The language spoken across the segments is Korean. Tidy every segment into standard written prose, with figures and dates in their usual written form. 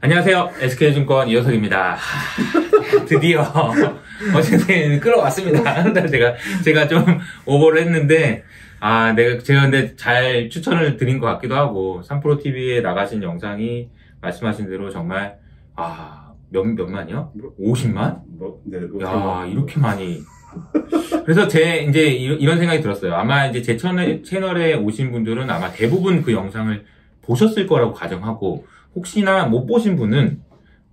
안녕하세요. SK증권 이호석입니다. 드디어 어쨌든 끌어왔습니다. 한 달 제가 좀 오버를 했는데, 제가 근데 잘 추천을 드린 것 같기도 하고, 3프로TV에 나가신 영상이 말씀하신 대로 정말, 몇만이요? 50만? 네, 야, 이렇게 많이. 그래서 이제 이런 생각이 들었어요. 아마 이제 제 채널에 오신 분들은 아마 대부분 그 영상을 보셨을 거라고 가정하고, 혹시나 못 보신 분은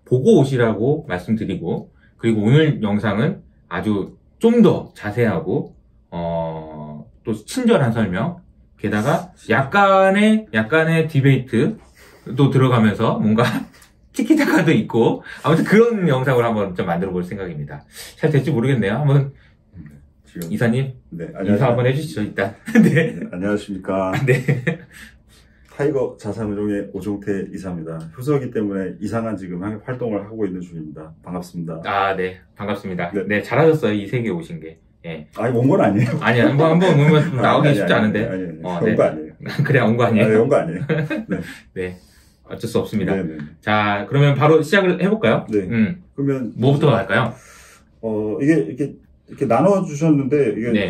보고 오시라고 말씀드리고, 그리고 오늘 영상은 아주 좀 더 자세하고, 또 친절한 설명, 게다가 약간의 디베이트도 들어가면서 뭔가 티키타카도 있고, 아무튼 그런 영상을 한번 좀 만들어 볼 생각입니다. 잘 될지 모르겠네요. 한번 지금 이사님, 네, 인사 한번 해주시죠, 일단. 네. 안녕하십니까. 네. 타이거 자산운용의 오종태 이사입니다. 효석이기 때문에 이상한 지금 활동을 하고 있는 중입니다. 반갑습니다. 네. 반갑습니다. 네. 네, 잘하셨어요. 이 세계에 오신 게. 예. 온 건 아니에요. 아니, 한번 오면 나오기 쉽지 않은데. 아니, 네. 온 거 아니에요. 그래, 온 거 아니에요? 온 거 아니에요. 네. 네. 어쩔 수 없습니다. 네네. 자, 그러면 바로 시작을 해볼까요? 네. 그러면. 뭐부터 할까요? 이렇게 나눠주셨는데, 이게 네.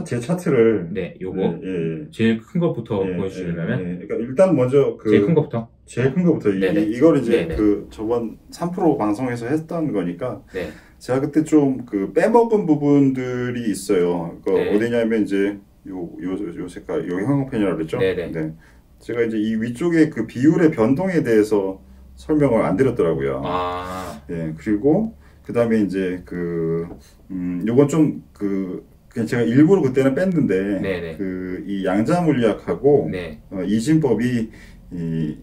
제 차트를. 네, 요거. 예. 제일 큰 것부터 보여주시려면? 그러니까 일단 먼저 제일 큰 것부터? 제일 큰 것부터. 이걸 이제 네네. 저번 3프로 방송에서 했던 거니까. 네. 제가 그때 좀 빼먹은 부분들이 있어요. 네. 어디냐면 이제 요 색깔, 여기 항공편이라고 그랬죠? 네네. 네. 제가 이제 이 위쪽에 그 비율의 변동에 대해서 설명을 안 드렸더라고요. 네. 그리고 그 다음에 이제 요건 좀 그냥 제가 일부러 그때는 뺐는데, 네네. 이 양자 물리학하고, 네. 이진법이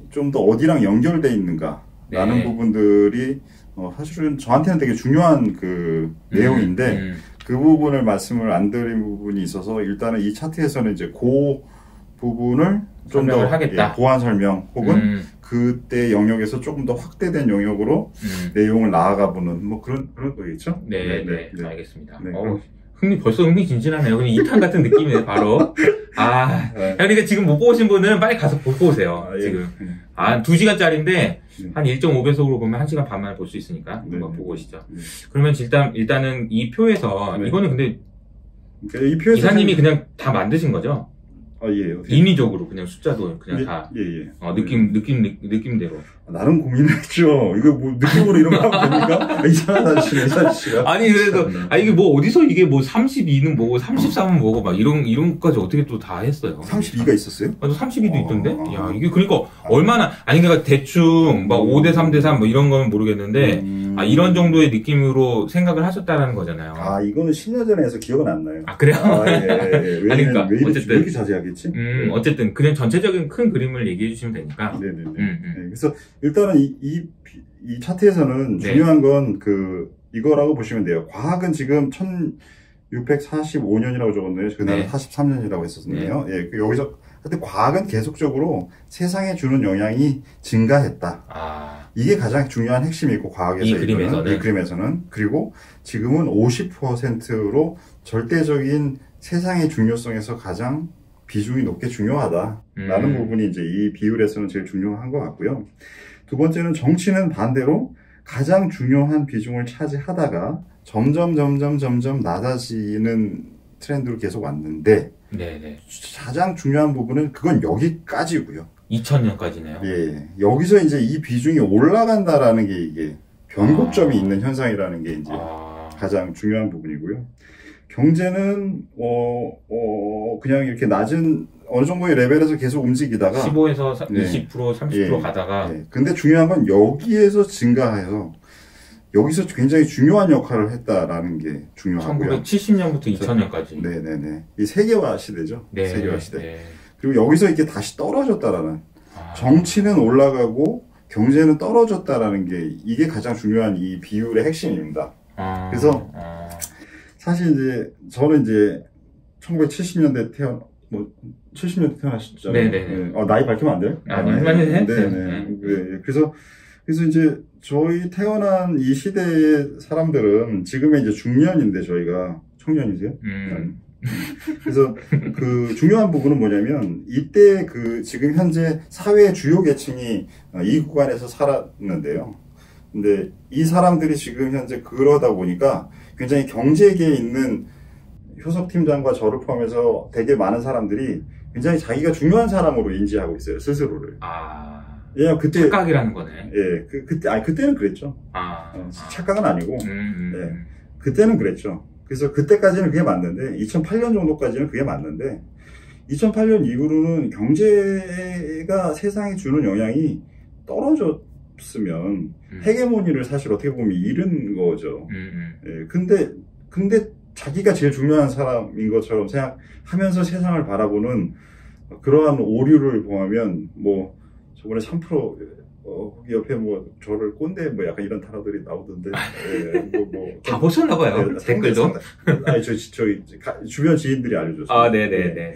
좀 더 어디랑 연결돼 있는가, 라는 네. 부분들이, 사실은 저한테는 되게 중요한 내용인데, 그 부분을 말씀을 안 드린 부분이 있어서, 일단은 이 차트에서는 이제 그 부분을 좀 더 하겠다. 보완 설명, 혹은 그때 영역에서 조금 더 확대된 영역으로 내용을 나아가보는, 그런 거겠죠? 네. 알겠습니다. 네. 벌써 흥미진진하네요. 그냥 2탄 같은 느낌이에요, 바로. 그러니까 지금 못 보신 분은 빨리 가서 보고 오세요, 지금. 2시간짜리인데, 한 1.5배속으로 보면 1시간 반 만에 볼 수 있으니까, 한번 보고 오시죠. 그러면 일단은 이 표에서, 이거는 근데, 이 표에서 이사님이 그냥 다 만드신 거죠? 예. 인위적으로 그냥 숫자도 그냥 다. 예. 느낌대로. 나름 고민했죠. 이거 느낌으로 이런 거 하면 됩니까? 이상하다, 이사씨가. 아니, 그래도, 이게 어디서 이게 32는 뭐고, 33은 뭐고, 막 이런 것까지 어떻게 또 다 했어요. 32가 있었어요? 32도 있던데? 야, 이게 그러니까 얼마나, 그러니까 대충, 5대 3대 3 이런 거는 모르겠는데, 이런 정도의 느낌으로 생각을 하셨다라는 거잖아요. 이거는 10년 전에 해서 기억은 안 나요. 그래요? 예. 그러니까, 왜 이렇게 자세하겠지? 어쨌든, 그냥 전체적인 큰 그림을 얘기해 주시면 되니까. 네네네. 그래서, 일단은 이 차트에서는 중요한 건 이거라고 보시면 돼요. 과학은 지금 1645년이라고 적었네요. 그날은 43년이라고 했었네요. 예, 여기서, 하여튼 과학은 계속적으로 세상에 주는 영향이 증가했다. 이게 가장 중요한 핵심이고, 과학에서. 이 그림에서는. 그리고 지금은 50%로 절대적인 세상의 중요성에서 가장 비중이 높게 중요하다라는 부분이 이제 이 비율에서는 제일 중요한 것 같고요. 두 번째는 정치는 반대로 가장 중요한 비중을 차지하다가 점점 낮아지는 트렌드로 계속 왔는데, 가장 중요한 부분은 그건 여기까지고요. 2000년까지네요. 예. 여기서 이제 이 비중이 올라간다라는 게 이게 변곡점이 있는 현상이라는 게 이제 가장 중요한 부분이고요. 경제는 그냥 이렇게 낮은 어느 정도의 레벨에서 계속 움직이다가 15에서 20%, 30% 가다가 근데 중요한 건 여기에서 증가해서 여기서 굉장히 중요한 역할을 했다라는 게 중요하고요. 1970년부터 2000년까지. 네네네. 이 세계화 시대죠. 세계화 시대. 네. 그리고 여기서 이렇게 다시 떨어졌다라는 정치는 올라가고 경제는 떨어졌다라는 게 이게 가장 중요한 이 비율의 핵심입니다. 그래서 사실 이제 저는 이제 1970년대 70년대 태어나셨잖아요. 네네. 나이 밝히면 안 돼요? 네네. 그래서 이제 저희 태어난 이 시대의 사람들은 지금의 이제 중년인데 저희가 청년이세요? 그래서 그 중요한 부분은 뭐냐면 이때 그 지금 현재 사회의 주요 계층이 이 구간에서 살았는데요. 근데 이 사람들이 지금 현재 그러다 보니까 굉장히 경제계에 있는 효석 팀장과 저를 포함해서 되게 많은 사람들이 굉장히 자기가 중요한 사람으로 인지하고 있어요, 스스로를. 왜냐면 그때 착각이라는 거네. 예, 그때는 그랬죠. 착각은 아니고, 예, 그때는 그랬죠. 그래서 그때까지는 그게 맞는데, 2008년 정도까지는 그게 맞는데, 2008년 이후로는 경제가 세상에 주는 영향이 떨어졌으면 헤게모니를 사실 어떻게 보면 잃은 거죠. 예, 근데 자기가 제일 중요한 사람인 것처럼 생각하면서 세상을 바라보는 그러한 오류를 보면 뭐 저번에 3% 거기 옆에 뭐 저를 꼰대 뭐 약간 이런 단어들이 나오던데 예, 다 보셨나봐요. 네, 댓글도. 아니 저희 주변 지인들이 알려줬어요. 네네네.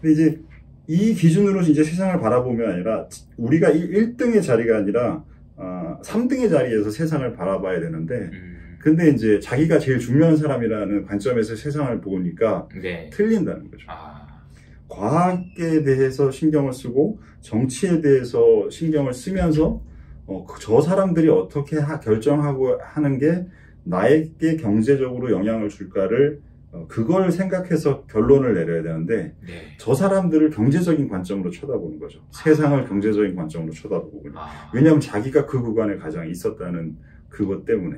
근데 이제 이 기준으로 이제 세상을 바라보면 아니라 우리가 1등의 자리가 아니라 3등의 자리에서 세상을 바라봐야 되는데 근데 이제 자기가 제일 중요한 사람이라는 관점에서 세상을 보니까 네. 틀린다는 거죠. 과학에 대해서 신경을 쓰고 정치에 대해서 신경을 쓰면서 저 사람들이 어떻게 결정하고 하는 게 나에게 경제적으로 영향을 줄까를 그걸 생각해서 결론을 내려야 되는데 저 사람들을 경제적인 관점으로 쳐다보는 거죠. 세상을 경제적인 관점으로 쳐다보고 왜냐하면 자기가 그 구간에 가장 있었다는 그것 때문에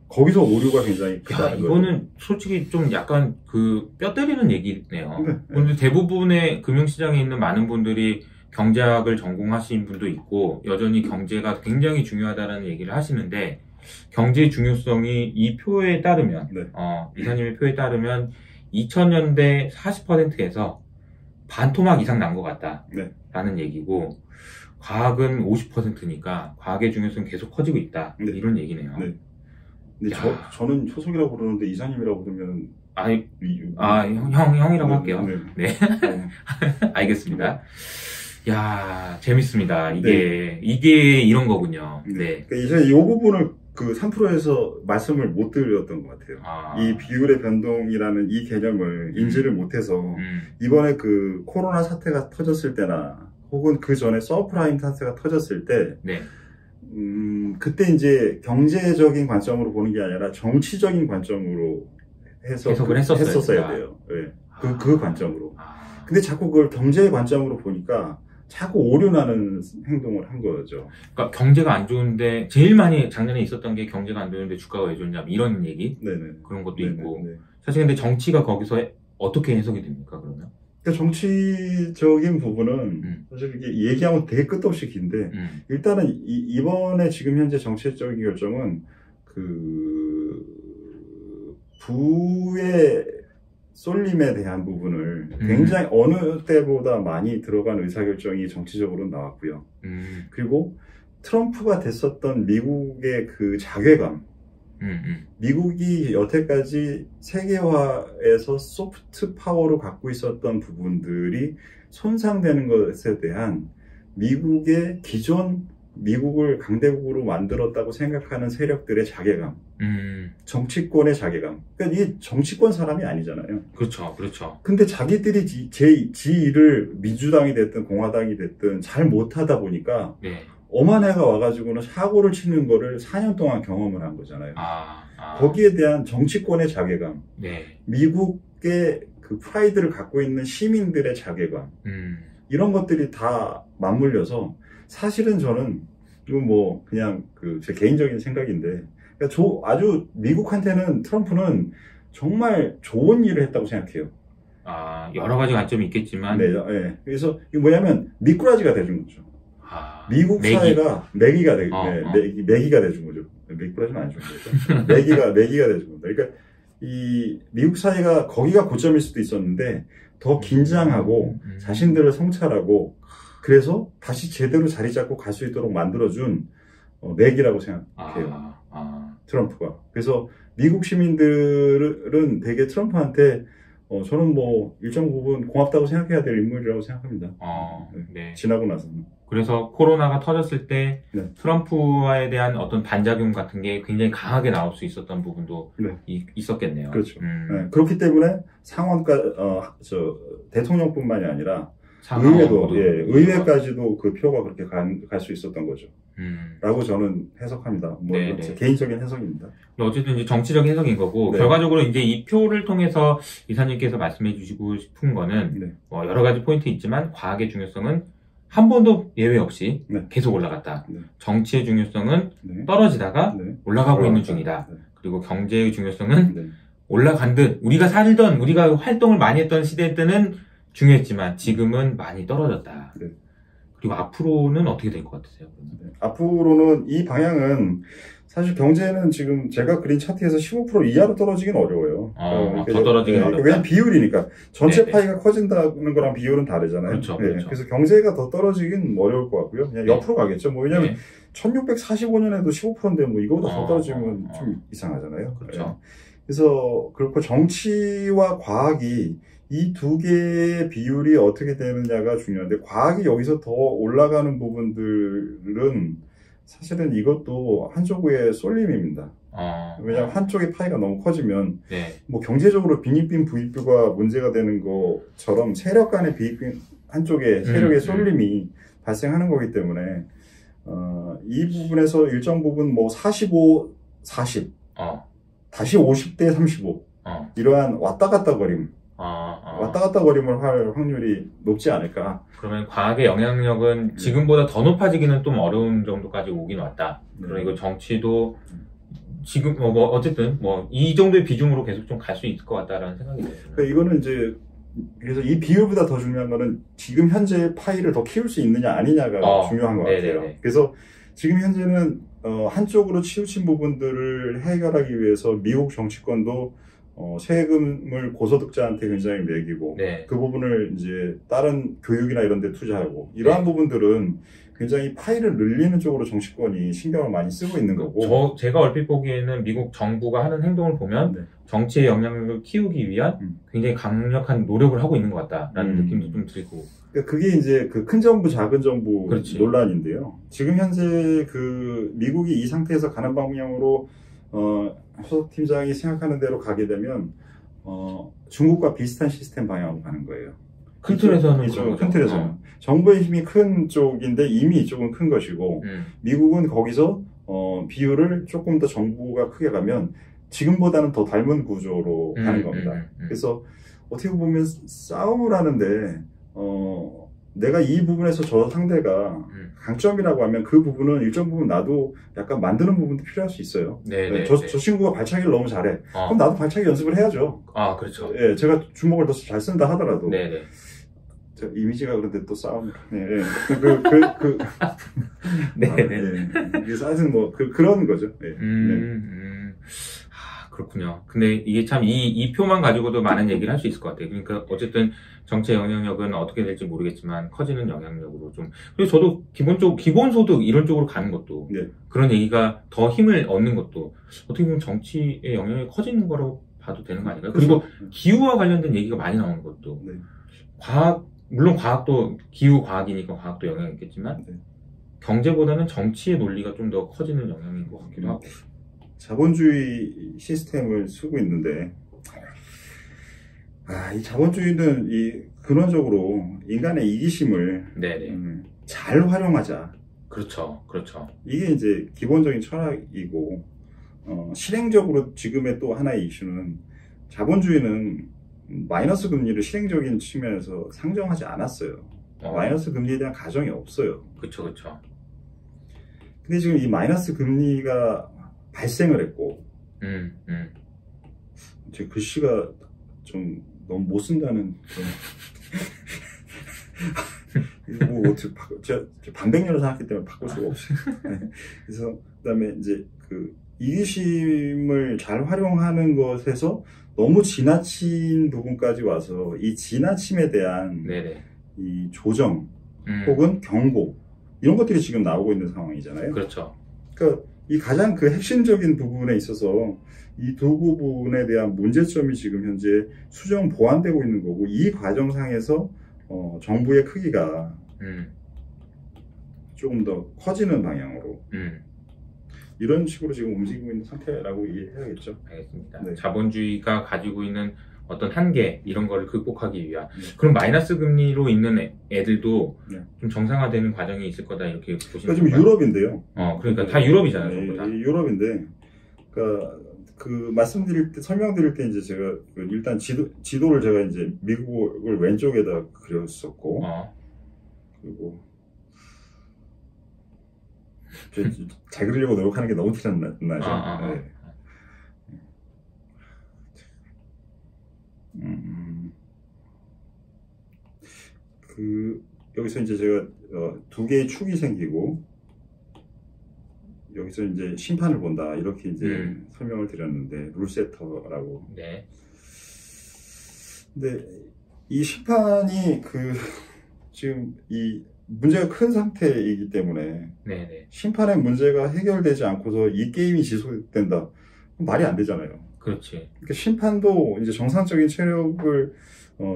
거기서 오류가 굉장히 크다는 거예요. 이거는 솔직히 좀 약간 그 뼈 때리는 얘기네요. 근데 대부분의 금융시장에 있는 많은 분들이 경제학을 전공하신 분도 있고 여전히 경제가 굉장히 중요하다는 얘기를 하시는데 경제의 중요성이 이 표에 따르면 이사님의 표에 따르면 2000년대 40%에서 반토막 이상 난 것 같다라는 얘기고 과학은 50%니까 과학의 중요성이 계속 커지고 있다 이런 얘기네요. 근데 저는 효석이라고 부르는데 이사님이라고 부르면 형이라고 할게요. 네. 알겠습니다. 야, 재밌습니다. 이게 이런 거군요. 네. 그러니까 이제 이 부분을 그 3%에서 말씀을 못 드렸던 것 같아요. 이 비율의 변동이라는 이 개념을 인지를 못해서 이번에 그 코로나 사태가 터졌을 때나 혹은 그 전에 서프라임 사태가 터졌을 때 그때 이제 경제적인 관점으로 보는 게 아니라 정치적인 관점으로 해서 했었어야 돼요. 네. 그 관점으로. 근데 자꾸 그걸 경제의 관점으로 보니까 자꾸 오류나는 행동을 한 거죠. 그러니까 경제가 안 좋은데 제일 많이 작년에 있었던 게 경제가 안 좋은데 주가가 왜 좋냐 이런 얘기 그런 것도 있고 사실 근데 정치가 거기서 어떻게 해석이 됩니까 그러면? 그러니까 정치적인 부분은 사실 이게 얘기하면 되게 끝도 없이 긴데 일단은 이번에 지금 현재 정치적인 결정은 그 부의 쏠림에 대한 부분을 굉장히 어느 때보다 많이 들어간 의사결정이 정치적으로 나왔고요. 그리고 트럼프가 됐었던 미국의 그 자괴감, 미국이 여태까지 세계화에서 소프트 파워로 갖고 있었던 부분들이 손상되는 것에 대한 미국의 기존 미국을 강대국으로 만들었다고 생각하는 세력들의 자괴감, 정치권의 자괴감. 그러니까 이게 정치권 사람이 아니잖아요. 그렇죠. 근데 자기들이 지 일을 민주당이 됐든 공화당이 됐든 잘 못하다 보니까 엄한 애가 와가지고는 사고를 치는 거를 4년 동안 경험을 한 거잖아요. 거기에 대한 정치권의 자괴감, 미국의 그 프라이드를 갖고 있는 시민들의 자괴감, 이런 것들이 다 맞물려서 사실은 저는 이건 뭐 그냥 그 제 개인적인 생각인데 그러니까 아주 미국한테는 트럼프는 정말 좋은 일을 했다고 생각해요. 여러 가지 관점이 있겠지만 그래서 이게 뭐냐면 미꾸라지가 돼준 거죠. 미국 사회가 매기가 돼준 거죠. 미꾸라지는 안 준 거죠. 매기가 돼준 겁니다. 그러니까 이 미국 사회가 거기가 고점일 수도 있었는데 더 긴장하고 자신들을 성찰하고 그래서 다시 제대로 자리 잡고 갈 수 있도록 만들어준 맥이라고 생각해요. 트럼프가. 그래서 미국 시민들은 되게 트럼프한테 저는 뭐 일정 부분 고맙다고 생각해야 될 인물이라고 생각합니다. 네. 지나고 나서는. 그래서 코로나가 터졌을 때 네. 트럼프에 대한 어떤 반작용 같은 게 굉장히 강하게 나올 수 있었던 부분도 네. 있었겠네요. 그렇죠. 네. 그렇기 때문에 대통령뿐만이 아니라 의회까지도 그 표가 그렇게 갈 수 있었던 거죠. 라고 저는 해석합니다. 뭐 개인적인 해석입니다. 어쨌든 이제 정치적인 해석인 거고, 결과적으로 이제 이 표를 통해서 이사님께서 말씀해 주시고 싶은 거는, 여러 가지 포인트 있지만, 과학의 중요성은 한 번도 예외 없이 계속 올라갔다. 정치의 중요성은 떨어지다가 올라가고 있는 중이다. 그리고 경제의 중요성은 올라간 듯, 우리가 살던, 우리가 활동을 많이 했던 시대 때는 중요했지만, 지금은 많이 떨어졌다. 그리고 앞으로는 어떻게 될 것 같으세요? 앞으로는 이 방향은 사실 경제는 지금 제가 그린 차트에서 15% 이하로 떨어지긴 어려워요. 더 떨어지긴 어렵다. 왜냐면 비율이니까 전체 파이가 커진다는 거랑 비율은 다르잖아요. 그렇죠. 그래서 경제가 더 떨어지긴 어려울 것 같고요. 그냥 옆으로 가겠죠. 뭐 왜냐면 1645년에도 15%인데 뭐 이거보다 더 떨어지면 좀 이상하잖아요. 그렇죠. 그래서 그렇고 정치와 과학이 이 두 개의 비율이 어떻게 되느냐가 중요한데, 과학이 여기서 더 올라가는 부분들은 사실은 이것도 한쪽의 쏠림입니다. 왜냐하면 한쪽의 파이가 너무 커지면 뭐 경제적으로 빈익빈 부익부가 문제가 되는 것처럼 세력 간의 한쪽의 세력의 쏠림이 발생하는 거기 때문에 이 부분에서 일정 부분 뭐 45, 40 다시 50대 35 이러한 왔다 갔다 거림 왔다 갔다 거림을 할 확률이 높지 않을까. 그러면 과학의 영향력은 지금보다 더 높아지기는 좀 어려운 정도까지 오긴 왔다. 그리고 정치도 지금 어쨌든 이 정도의 비중으로 계속 좀 갈 수 있을 것 같다라는 생각이 들어요. 그러니까 이거는 이제 그래서 이 비율보다 더 중요한 거는 지금 현재의 파이를 더 키울 수 있느냐 아니냐가 중요한 것 같아요. 그래서 지금 현재는 한쪽으로 치우친 부분들을 해결하기 위해서 미국 정치권도 세금을 고소득자한테 굉장히 매기고 그 부분을 이제 다른 교육이나 이런 데 투자하고 이러한 부분들은 굉장히 파이를 늘리는 쪽으로 정치권이 신경을 많이 쓰고 있는 거고, 제가 얼핏 보기에는 미국 정부가 하는 행동을 보면 정치의 영향력을 키우기 위한 굉장히 강력한 노력을 하고 있는 것 같다라는 느낌도 좀 들고. 그러니까 그게 이제 그 큰 정부 작은 정부 논란인데요. 지금 현재 그 미국이 이 상태에서 가는 방향으로 허석 팀장이 생각하는 대로 가게 되면 중국과 비슷한 시스템 방향으로 가는 거예요. 큰 틀에서는 큰 틀에서는 정부의 힘이 큰 쪽인데 이미 이쪽은 큰 것이고 미국은 거기서 비율을 조금 더 정부가 크게 가면 지금보다는 더 닮은 구조로 가는 겁니다. 그래서 어떻게 보면 싸움을 하는데 내가 이 부분에서 저 상대가 강점이라고 하면 그 부분은 일정 부분 나도 약간 만드는 부분도 필요할 수 있어요. 저 친구가 발차기를 너무 잘해. 그럼 나도 발차기 연습을 해야죠. 그렇죠. 제가 주먹을 더 잘 쓴다 하더라도. 이미지가 그런데 또 싸움. 그래서 하여튼 뭐 그런 거죠. 그렇군요. 근데 이게 참 이 표만 가지고도 많은 얘기를 할 수 있을 것 같아요. 그러니까 어쨌든 정치의 영향력은 어떻게 될지 모르겠지만 커지는 영향력으로 좀. 그리고 저도 기본소득 이런 쪽으로 가는 것도 그런 얘기가 더 힘을 얻는 것도 어떻게 보면 정치의 영향력이 커지는 거라고 봐도 되는 거 아닐까요? 그리고 기후와 관련된 얘기가 많이 나오는 것도 물론 과학도 기후 과학이니까 과학도 영향이 있겠지만 경제보다는 정치의 논리가 좀 더 커지는 영향인 것 같기도 하고. 자본주의 시스템을 쓰고 있는데, 이 자본주의는 근원적으로 인간의 이기심을 잘 활용하자. 그렇죠. 이게 이제 기본적인 철학이고, 실행적으로 지금의 또 하나의 이슈는 자본주의는 마이너스 금리를 실행적인 측면에서 상정하지 않았어요. 마이너스 금리에 대한 가정이 없어요. 그렇죠. 근데 지금 이 마이너스 금리가 발생을 했고, 제 글씨가 좀 너무 못 쓴다는 뭐 어떻게 제가 반백년을 살았기 때문에 바꿀 수가 없어요. 그래서 그다음에 이제 그 이기심을 잘 활용하는 것에서 너무 지나친 부분까지 와서 이 지나침에 대한 이 조정 혹은 경고 이런 것들이 지금 나오고 있는 상황이잖아요. 그렇죠. 그러니까 이 가장 그 핵심적인 부분에 있어서 이 두 부분에 대한 문제점이 지금 현재 수정 보완되고 있는 거고, 이 과정상에서 정부의 크기가 조금 더 커지는 방향으로 이런 식으로 지금 움직이고 있는 상태라고 이해해야겠죠. 알겠습니다. 네. 자본주의가 가지고 있는 어떤 한계 이런 거를 극복하기 위한 그럼 마이너스 금리로 있는 애들도 좀 정상화되는 과정이 있을 거다 이렇게 보시는 건가요? 지금 유럽인데요. 그러니까 다 유럽이잖아요. 전부 다. 유럽인데, 그러니까 그 설명드릴 때 이제 제가 일단 지도를 제가 이제 미국을 왼쪽에다 그렸었고, 그리고 잘 그리려고 노력하는 게 너무 티나죠. 네. 여기서 이제 제가 두 개의 축이 생기고, 여기서 이제 심판을 본다 이렇게 이제 설명을 드렸는데, 룰세터라고. 네. 근데 이 심판이 지금 이 문제가 큰 상태이기 때문에 네네. 심판의 문제가 해결되지 않고서 이 게임이 지속된다, 말이 안 되잖아요. 그렇지. 그러니까 심판도 이제 정상적인 체력을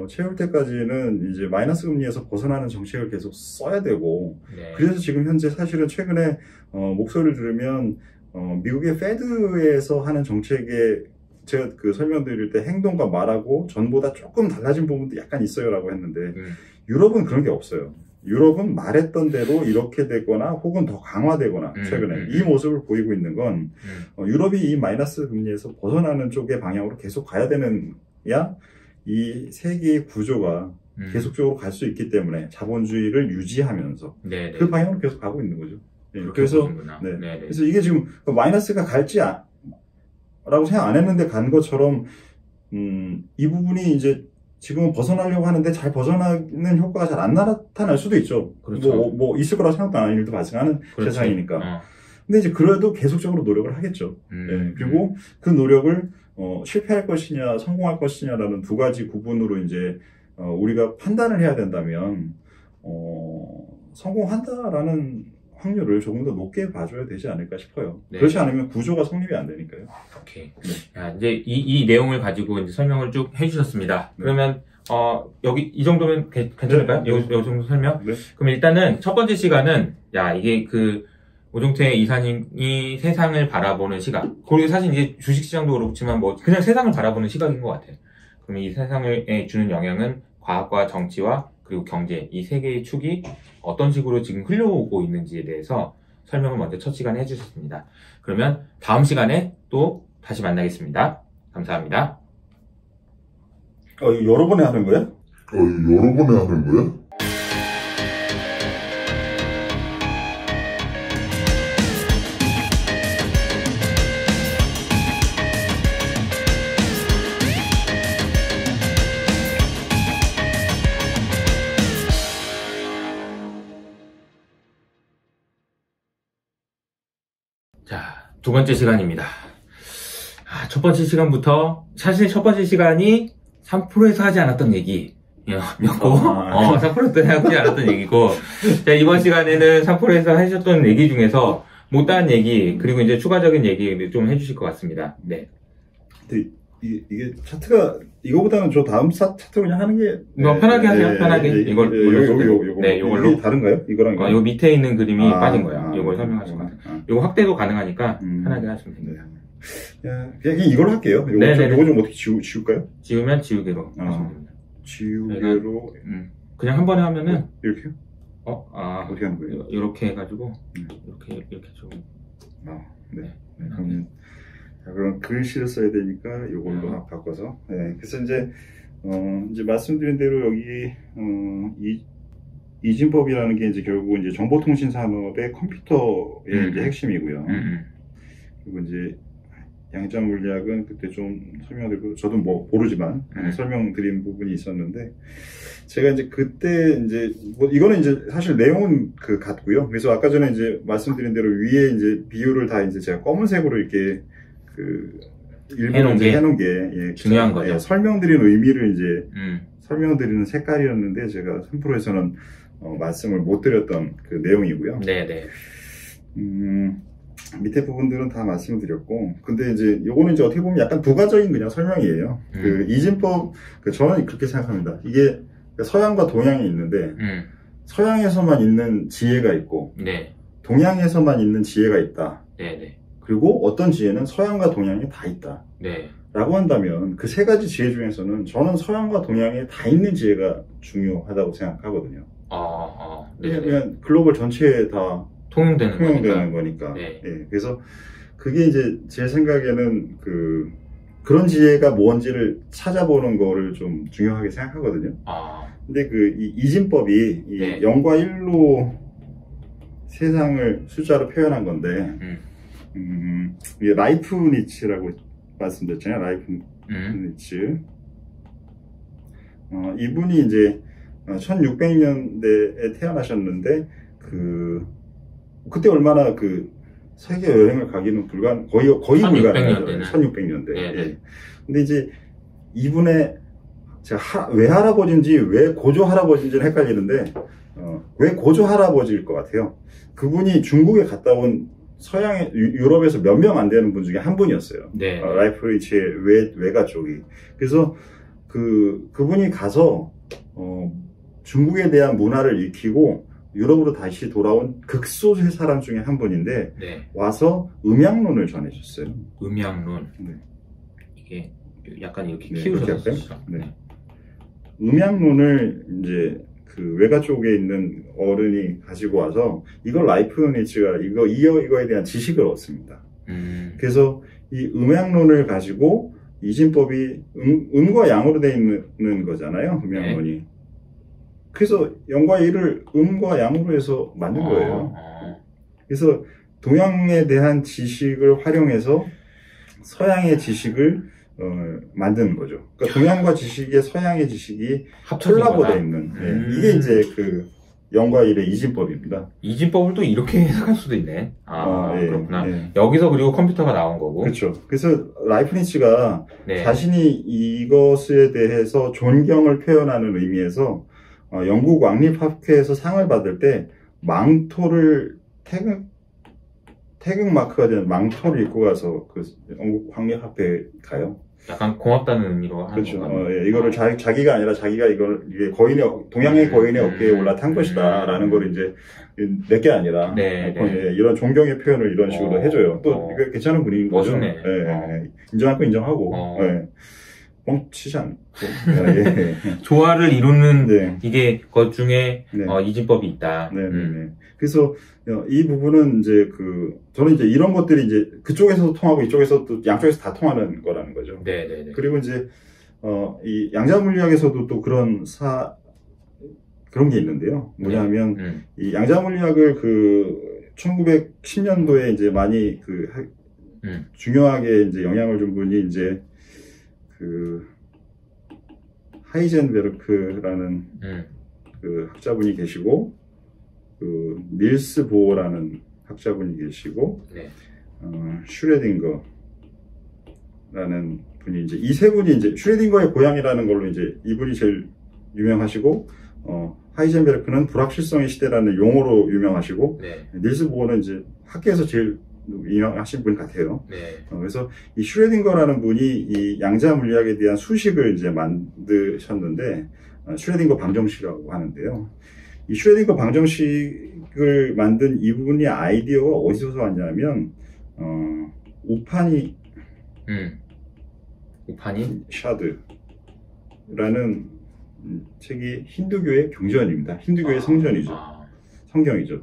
채울 때까지는 이제 마이너스 금리에서 벗어나는 정책을 계속 써야 되고, 그래서 지금 현재 사실은 최근에 목소리를 들으면 미국의 페드에서 하는 정책에 제가 설명드릴 때 행동과 말하고 전보다 조금 달라진 부분도 약간 있어요라고 했는데, 유럽은 그런 게 없어요. 유럽은 말했던 대로 이렇게 되거나 혹은 더 강화되거나 최근에 이 모습을 보이고 있는 건 유럽이 이 마이너스 금리에서 벗어나는 쪽의 방향으로 계속 가야 되는야 이 세계의 구조가 계속적으로 갈 수 있기 때문에 자본주의를 유지하면서 네네. 그 방향으로 계속 가고 있는 거죠. 그래서 그래서 이게 지금 마이너스가 갈지 라고 생각 안 했는데 간 것처럼 이 부분이 이제 지금은 벗어나려고 하는데 잘 벗어나는 효과가 잘 안 나타날 수도 있죠. 그렇죠. 뭐 있을 거라고 생각도 안 하는 일도 발생하는 세상이니까. 근데 이제 그래도 계속적으로 노력을 하겠죠. 그리고 그 노력을 실패할 것이냐 성공할 것이냐라는 두 가지 구분으로 이제 우리가 판단을 해야 된다면 성공한다라는 확률을 조금 더 높게 봐줘야 되지 않을까 싶어요. 네. 그렇지 않으면 구조가 성립이 안 되니까요. 오케이. 네. 야, 이제 이 내용을 가지고 이제 설명을 쭉 해주셨습니다. 네. 그러면 여기 이 정도면 괜찮을까요? 요 정도 설명? 네. 그럼 일단은 첫 번째 시간은 이게 오종태 이사님이 세상을 바라보는 시각. 그리고 사실 이제 주식시장도 그렇지만 그냥 세상을 바라보는 시각인 것 같아요. 그럼 이 세상에 주는 영향은 과학과 정치와 그리고 경제, 이 세 개의 축이 어떤 식으로 지금 흘러오고 있는지에 대해서 설명을 먼저 첫 시간에 해주셨습니다. 그러면 다음 시간에 또 다시 만나겠습니다. 감사합니다. 이거 여러 번에 하는 거야? 여러 번에 하는 거야? 자, 두 번째 시간입니다. 첫 번째 시간부터, 사실 첫 번째 시간이 3%에서 하지 않았던 얘기였고, 3%에서 하지 않았던 얘기고, 자, 이번 시간에는 3%에서 하셨던 얘기 중에서 못다한 얘기, 그리고 이제 추가적인 얘기 좀 해주실 것 같습니다. 네. 근데 이게 차트가, 이거보다는 저 다음 차트 그냥 하는 게. 편하게 하세요, 편하게. 요걸로. 네, 요걸로. 다른가요? 이거랑 요 밑에 있는 그림이 빠진 거예요. 요걸 설명하실 것 같아요. 요거 확대도 가능하니까 편하게 하시면 됩니다. 그냥 이걸로 할게요. 요거 좀 어떻게 지울까요? 지우면 지우개로 하시면 됩니다. 지우개로. 그냥 한 번에 하면은. 이렇게요? 어떻게 하는 거예요? 이렇게 해가지고, 이렇게 좀. 그럼 글씨를 써야 되니까 이걸로 바꿔서. 네. 그래서 이제 말씀드린 대로 여기 이진법이라는 게 이제 결국 이제 정보통신 산업의 컴퓨터의 이제 핵심이고요. 그리고 이제 양자 물리학은 그때 좀 설명드리고, 저도 모르지만 설명드린 부분이 있었는데, 제가 이제 그때 이제 이거는 이제 사실 내용은 같고요. 그래서 아까 전에 이제 말씀드린 대로 위에 이제 비율을 다 이제 제가 검은색으로 이렇게 일부러 해놓은 게 중요한 거죠. 설명드리는 의미를 이제 설명드리는 색깔이었는데, 제가 3%에서는 말씀을 못 드렸던 그 내용이고요. 네네. 밑에 부분들은 다 말씀을 드렸고, 근데 이제 요거는 이제 어떻게 보면 약간 부가적인 그냥 설명이에요. 그 이진법, 저는 그렇게 생각합니다. 이게 서양과 동양이 있는데, 서양에서만 있는 지혜가 있고, 네. 동양에서만 있는 지혜가 있다. 네네. 그리고 어떤 지혜는 서양과 동양에 다 있다. 네. 라고 한다면 그 세 가지 지혜 중에서는 저는 서양과 동양에 다 있는 지혜가 중요하다고 생각하거든요. 왜냐면 글로벌 전체에 다 통용되는 거니까. 네. 예, 그래서 그게 이제 제 생각에는 그런 지혜가 뭔지를 찾아보는 거를 좀 중요하게 생각하거든요. 근데 이 이진법이 이 네. 0과 1로 세상을 숫자로 표현한 건데, 이게 라이프니츠라고 말씀드렸잖아요. 라이프니츠. 이분이 이제 1600년대에 태어나셨는데, 그때 얼마나 세계 여행을 가기는 거의 불가능하죠. 1600년대. 예. 근데 이제 이분의 제가 외할아버지인지 왜 고조 할아버지인지는 헷갈리는데, 왜 고조 할아버지일 것 같아요. 그분이 중국에 갔다 온 유럽에서 몇 명 안 되는 분 중에 한 분이었어요. 네. 라이프니츠의 외가 쪽이. 그래서 그분이 가서, 중국에 대한 문화를 익히고, 유럽으로 다시 돌아온 극소수의 사람 중에 한 분인데, 네. 와서 음양론을 전해줬어요. 음양론? 네. 이게 약간 이렇게 키우셨어요? 네. 음양론을 이제 외가 쪽에 있는 어른이 가지고 와서 이걸 라이프니츠가 이거에 대한 지식을 얻습니다. 그래서 이 음양론을 가지고 이진법이 음과 양으로 되어 있는 거잖아요. 음양론이. 네. 그래서 0과 1을 음과 양으로 해서 만든 거예요. 그래서 동양에 대한 지식을 활용해서 서양의 지식을 만드는 거죠. 그러니까 동양과 지식에 서양의 지식이 콜라보되어 있는. 이게 이제 0과 1의 이진법입니다. 이진법을 또 이렇게 해석할 수도 있네. 예, 그렇구나. 예. 여기서 그리고 컴퓨터가 나온 거고. 그렇죠. 그래서 라이프니츠가 네. 자신이 이것에 대해서 존경을 표현하는 의미에서 영국 왕립학회에서 상을 받을 때 망토를 태극 마크가 된 망토를 입고 가서 영국 왕립학회에 가요. 약간 고맙다는 의미로 하는 그렇죠. 예, 이거를 자기가 아니라 자기가 이게 동양의 거인의 어깨에 올라탄 것이다라는 걸 이제 내게 아니라 네. 이런 존경의 표현을 이런 식으로 해줘요. 또 이거 괜찮은 분인 거죠. 멋있네. 예. 인정할 거 인정하고. 뻥치지 않고. 예. 조화를 이루는 이게 것 중에 이진법이 있다. 네. 그래서 이 부분은 이제 저는 이제 이런 것들이 이제 그쪽에서도 통하고 이쪽에서도 양쪽에서 다 통하는 거라는 거죠. 네. 그리고 이제 이 양자물리학에서도 또 그런 게 있는데요. 뭐냐면 이 양자물리학을 1910년도에 이제 많이 중요하게 이제 영향을 준 분이 이제 하이젠베르크라는 학자분이 계시고, 닐스 보어라는 학자분이 계시고, 슈레딩거라는 분이 이제 이 세 분이 이제 슈레딩거의 고향이라는 걸로 이제 이분이 제일 유명하시고, 하이젠베르크는 불확실성의 시대라는 용어로 유명하시고, 닐스 보어는 이제 학계에서 제일 유명하신 분 같아요. 그래서 이 슈레딩거라는 분이 이 양자 물리학에 대한 수식을 이제 만드셨는데, 슈레딩거 방정식이라고 하는데요. 이 슈레딩거 방정식을 만든 이분의 아이디어가 어디서 왔냐면, 우파니 샤드라는 책이 힌두교의 경전입니다. 힌두교의 성전이죠. 성경이죠.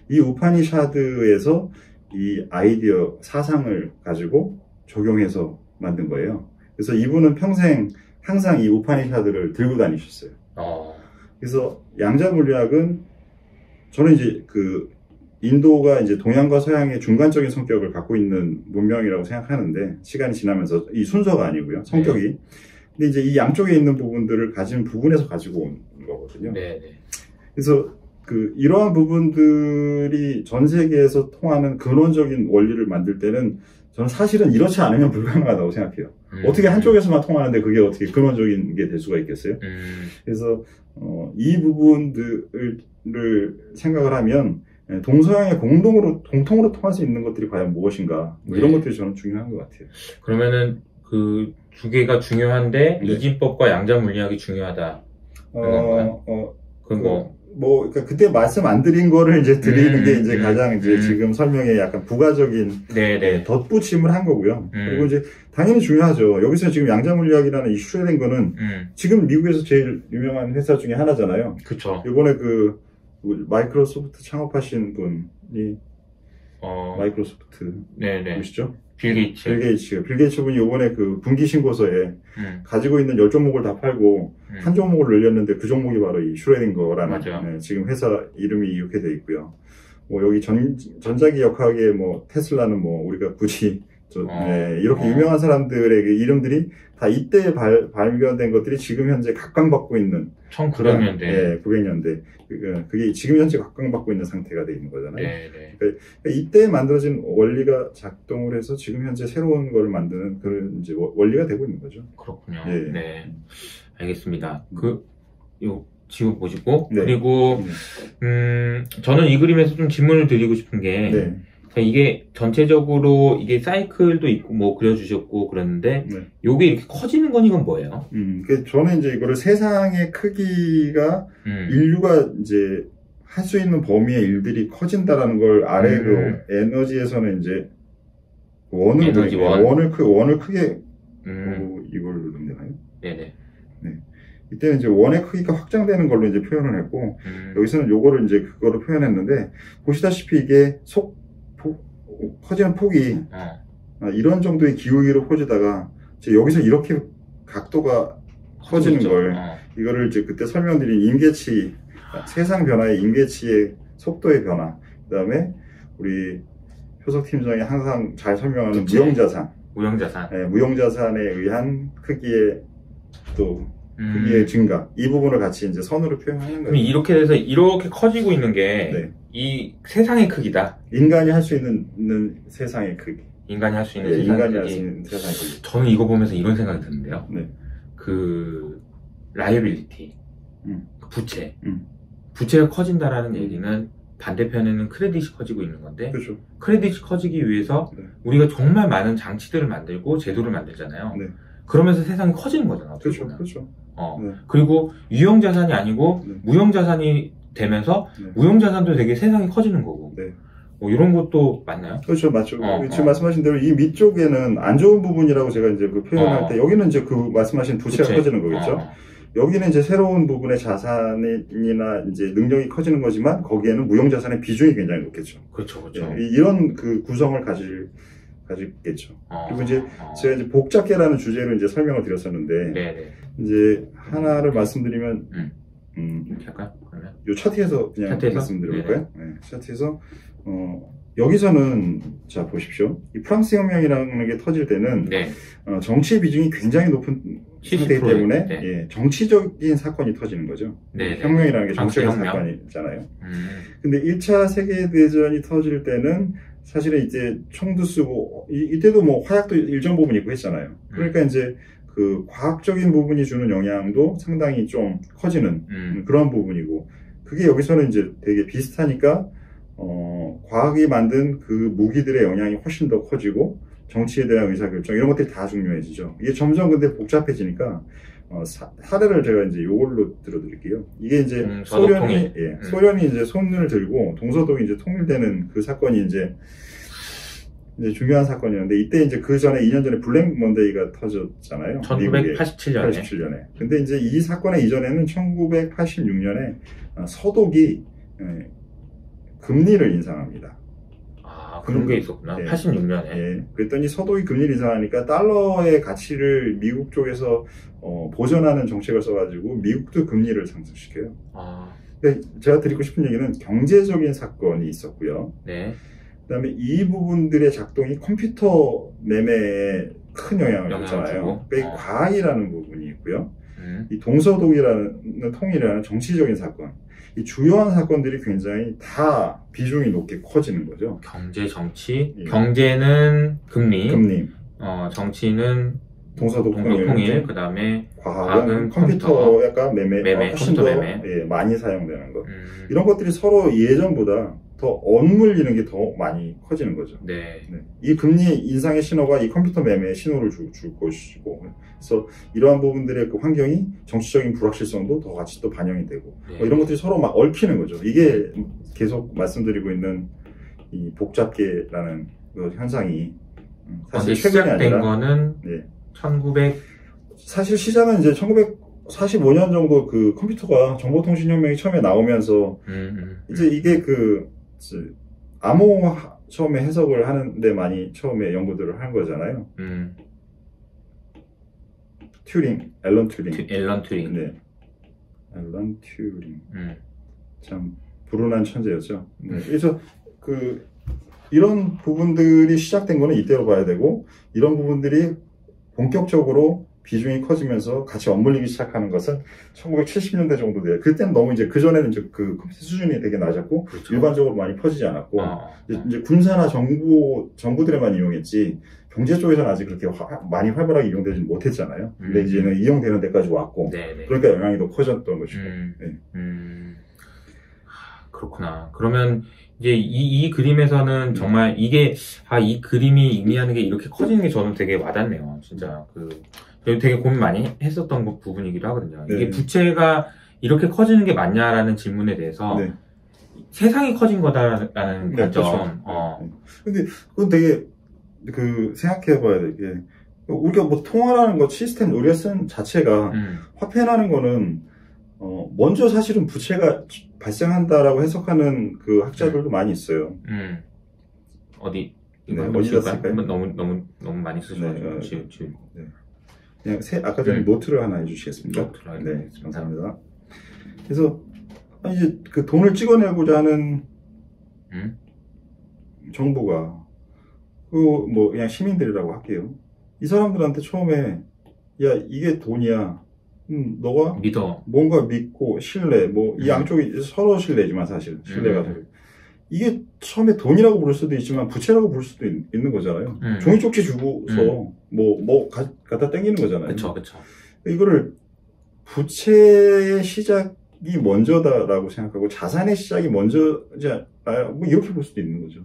이 우파니샤드에서 이 아이디어 사상을 가지고 적용해서 만든 거예요. 그래서 이분은 평생 항상 이 우파니샤드를 들고 다니셨어요. 그래서 양자 물리학은 저는 이제 인도가 이제 동양과 서양의 중간적인 성격을 갖고 있는 문명이라고 생각하는데, 시간이 지나면서 이 순서가 아니고요, 성격이. 근데 이제 이 양쪽에 있는 부분들을 가진 부분에서 가지고 온 거거든요. 그래서 이러한 부분들이 전 세계에서 통하는 근원적인 원리를 만들 때는 저는 사실은 이렇지 않으면 불가능하다고 생각해요. 어떻게 한쪽에서만 통하는데 그게 어떻게 근원적인 게 될 수가 있겠어요? 그래서 이 부분들을 생각을 하면 동서양의 공통으로 통할 수 있는 것들이 과연 무엇인가 뭐 이런 것들이 저는 중요한 것 같아요. 그러면은 그 두 개가 중요한데 이진법과 양자 물리학이 중요하다. 그러니까 그때 말씀 안 드린 거를 이제 드리는 게 이제 가장 이제 지금 설명에 약간 부가적인 덧붙임을 한 거고요. 그리고 이제 당연히 중요하죠. 여기서 지금 양자 물리학이라는 이 슈레딩거는 지금 미국에서 제일 유명한 회사 중에 하나잖아요. 그렇죠. 이번에 그 마이크로소프트 창업하신 분이 마이크로소프트 보시죠? 빌 게이츠 분이 이번에 그 분기 신고서에 가지고 있는 10종목을 다 팔고 한 종목을 늘렸는데 그 종목이 바로 이 슈레딩거라는 지금 회사 이름이 이렇게 돼 있고요. 뭐 여기 전자기 역학의 뭐 테슬라는 뭐 우리가 굳이 이렇게 유명한 사람들의 그 이름들이 다 이때 발견된 것들이 지금 현재 각광받고 있는 1900년대 900년대 그게 지금 현재 각광받고 있는 상태가 돼 있는 거잖아요. 그러니까 이때 만들어진 원리가 작동을 해서 지금 현재 새로운 걸 만드는 그런 이제 원리가 되고 있는 거죠. 그렇군요. 네, 알겠습니다. 요 지금 보시고 그리고 저는 이 그림에서 좀 질문을 드리고 싶은 게 이게 전체적으로 이게 사이클도 있고 뭐 그려주셨고 그랬는데 요게 이렇게 커지는 건 이건 뭐예요? 저는 이제 이거를 세상의 크기가 인류가 이제 할 수 있는 범위의 일들이 커진다라는 걸 아래 그 에너지에서는 이제 원을 크게 이걸 누르면 되나요? 네네. 이때는 이제 원의 크기가 확장되는 걸로 이제 표현을 했고 여기서는 요거를 이제 그거를 표현했는데 보시다시피 이게 커지는 폭이 이런 정도의 기울기로 퍼지다가 이제 여기서 이렇게 각도가 커지는 걸 이거를 이제 그때 설명드린 임계치 세상 변화의 임계치의 속도의 변화 그 다음에 우리 효석 팀장이 항상 잘 설명하는 무형자산에 의한 크기의 크기의 증가 이 부분을 같이 이제 선으로 표현하는 거예요. 이렇게 돼서 이렇게 커지고 있는 게 이 세상의 크기다. 인간이 할 수 있는 세상의 크기. 인간이 할 수 있는 세상의 크기. 저는 이거 보면서 이런 생각이 드는데요. 그 라이어빌리티, 부채가 커진다라는 얘기는 반대편에는 크레딧이 커지고 있는 건데 크레딧이 커지기 위해서 우리가 정말 많은 장치들을 만들고 제도를 만들잖아요. 그러면서 세상이 커지는 거잖아. 그렇죠. 그리고 유형자산이 아니고 무형자산이 되면서 무형자산도 되게 세상이 커지는 거고. 뭐 이런 것도 맞나요? 그렇죠, 맞죠. 지금 말씀하신 대로 이 밑쪽에는 안 좋은 부분이라고 제가 이제 그 표현할 때 여기는 이제 그 말씀하신 부채가 커지는 거겠죠. 여기는 이제 새로운 부분의 자산이나 이제 능력이 커지는 거지만 거기에는 무형자산의 비중이 굉장히 높겠죠. 그렇죠. 이런 그 구성을 가지겠죠. 그리고 이제 제가 이제 복잡계라는 주제로 이제 설명을 드렸었는데 이제 하나를 말씀드리면 잠깐 그러면 요 차트에서 그냥 말씀드려볼까요? 차트에서 여기서는 자 보십시오. 이 프랑스 혁명이라는 게 터질 때는 정치의 비중이 굉장히 높은 상태이기 때문에 정치적인 사건이 터지는 거죠. 혁명이라는 게 정치적인 사건이잖아요. 근데 1차 세계대전이 터질 때는 사실은 이제 총도 쓰고 이때도 뭐 화약도 일정 부분 있고 했잖아요. 그러니까 이제 그 과학적인 부분이 주는 영향도 상당히 좀 커지는 그런 부분이고 그게 여기서는 이제 되게 비슷하니까 과학이 만든 그 무기들의 영향이 훨씬 더 커지고 정치에 대한 의사결정 이런 것들이 다 중요해지죠. 이게 점점 근데 복잡해지니까 사례를 제가 이제 요걸로 들어드릴게요. 이게 이제 소련이 이제 손을 들고 동서독이 이제 통일되는 그 사건이 이제 중요한 사건이었는데 이때 이제 그 전에 2년 전에 블랙 먼데이가 터졌잖아요. 1987년에. 근데 이제 이 사건의 이전에는 1986년에 서독이 금리를 인상합니다. 그런 게 있었구나. 86년에. 그랬더니 서독이 금리를 인상하니까 달러의 가치를 미국 쪽에서 보전하는 정책을 써가지고 미국도 금리를 상승시켜요. 그러니까 제가 드리고 싶은 얘기는 경제적인 사건이 있었고요. 그다음에 이 부분들의 작동이 컴퓨터 매매에 큰 영향을 줬잖아요. 그러니까 이 과학이라는 부분이 있고요. 이 동서독이라는 통일이라는 정치적인 사건. 이 주요한 사건들이 굉장히 다 비중이 높게 커지는 거죠. 경제, 정치. 경제는 금리. 정치는 동서독 통일. 그 다음에 과학은 컴퓨터 약간 매매 훨씬 더 많이 사용되는 것. 이런 것들이 서로 예전보다 더 엇물리는 게 더 많이 커지는 거죠. 네. 네. 이 금리 인상의 신호가 이 컴퓨터 매매에 신호를 줄 것이고, 그래서 이러한 부분들의 그 환경이 정치적인 불확실성도 더 같이 또 반영이 되고, 네. 이런 것들이 서로 막 얽히는 거죠. 이게 계속 말씀드리고 있는 이 복잡계라는 그 현상이 사실 최근에 시작된 거는 네. 1900 사실 시장은 이제 1945년 정도 그 컴퓨터가 정보통신혁명이 처음에 나오면서 이제 이게 그 암호 처음에 해석을 하는데 많이 처음에 연구들을 한 거잖아요. 튜링, 앨런 튜링. 앨런 튜링. 네. 앨런 튜링. 참 불운한 천재였죠. 네. 그래서 이런 부분들이 시작된 거는 이때로 봐야 되고, 이런 부분들이 본격적으로 비중이 커지면서 같이 엇물리기 시작하는 것은 1970년대 정도 돼요. 그때는 너무 이제 그전에는 이제 그 컴퓨터 수준이 되게 낮았고, 그렇죠. 일반적으로 많이 퍼지지 않았고, 이제 군사나 정부들에만 이용했지, 경제 쪽에서는 아직 그렇게 많이 활발하게 이용되지 못했잖아요. 근데 이제는 이용되는 데까지 왔고, 네네. 그러니까 영향이 더 커졌던 것이고. 네. 그렇구나. 그러면 이제 이 그림에서는 정말 이게, 이 그림이 의미하는 게 이렇게 커지는 게 저는 되게 와닿네요. 진짜 되게 고민 많이 했었던 부분이기도 하거든요. 네. 이게 부채가 이렇게 커지는 게 맞냐라는 질문에 대해서 네. 세상이 커진 거다라는 관점. 그렇죠. 근데 그건 되게 생각해봐야 될 게, 우리가 뭐 통화라는 거 시스템 우리가 쓴 자체가 화폐라는 거는 먼저 사실은 부채가 발생한다라고 해석하는 그 학자들도 많이 있어요. 어디? 네, 어디다 쓸까요? 너무 많이 쓰셔가지고 네. 그냥 아까 전에 노트를 하나 해주시겠습니까? 노트를 네, 감사합니다. 그래서 이제 그 돈을 찍어내고자 하는 정부가 뭐 그냥 시민들이라고 할게요. 이 사람들한테 처음에 야 이게 돈이야. 너가 믿어. 뭔가 믿고 신뢰, 이 양쪽이 서로 신뢰지만 사실 신뢰가 되고 이게 처음에 돈이라고 부를 수도 있지만 부채라고 부를 수도 있는 거잖아요. 종이 쪽지 주고서 갖다 땡기는 거잖아요. 그쵸. 이거를 부채의 시작이 먼저다라고 생각하고 자산의 시작이 먼저지 뭐 이렇게 볼 수도 있는 거죠.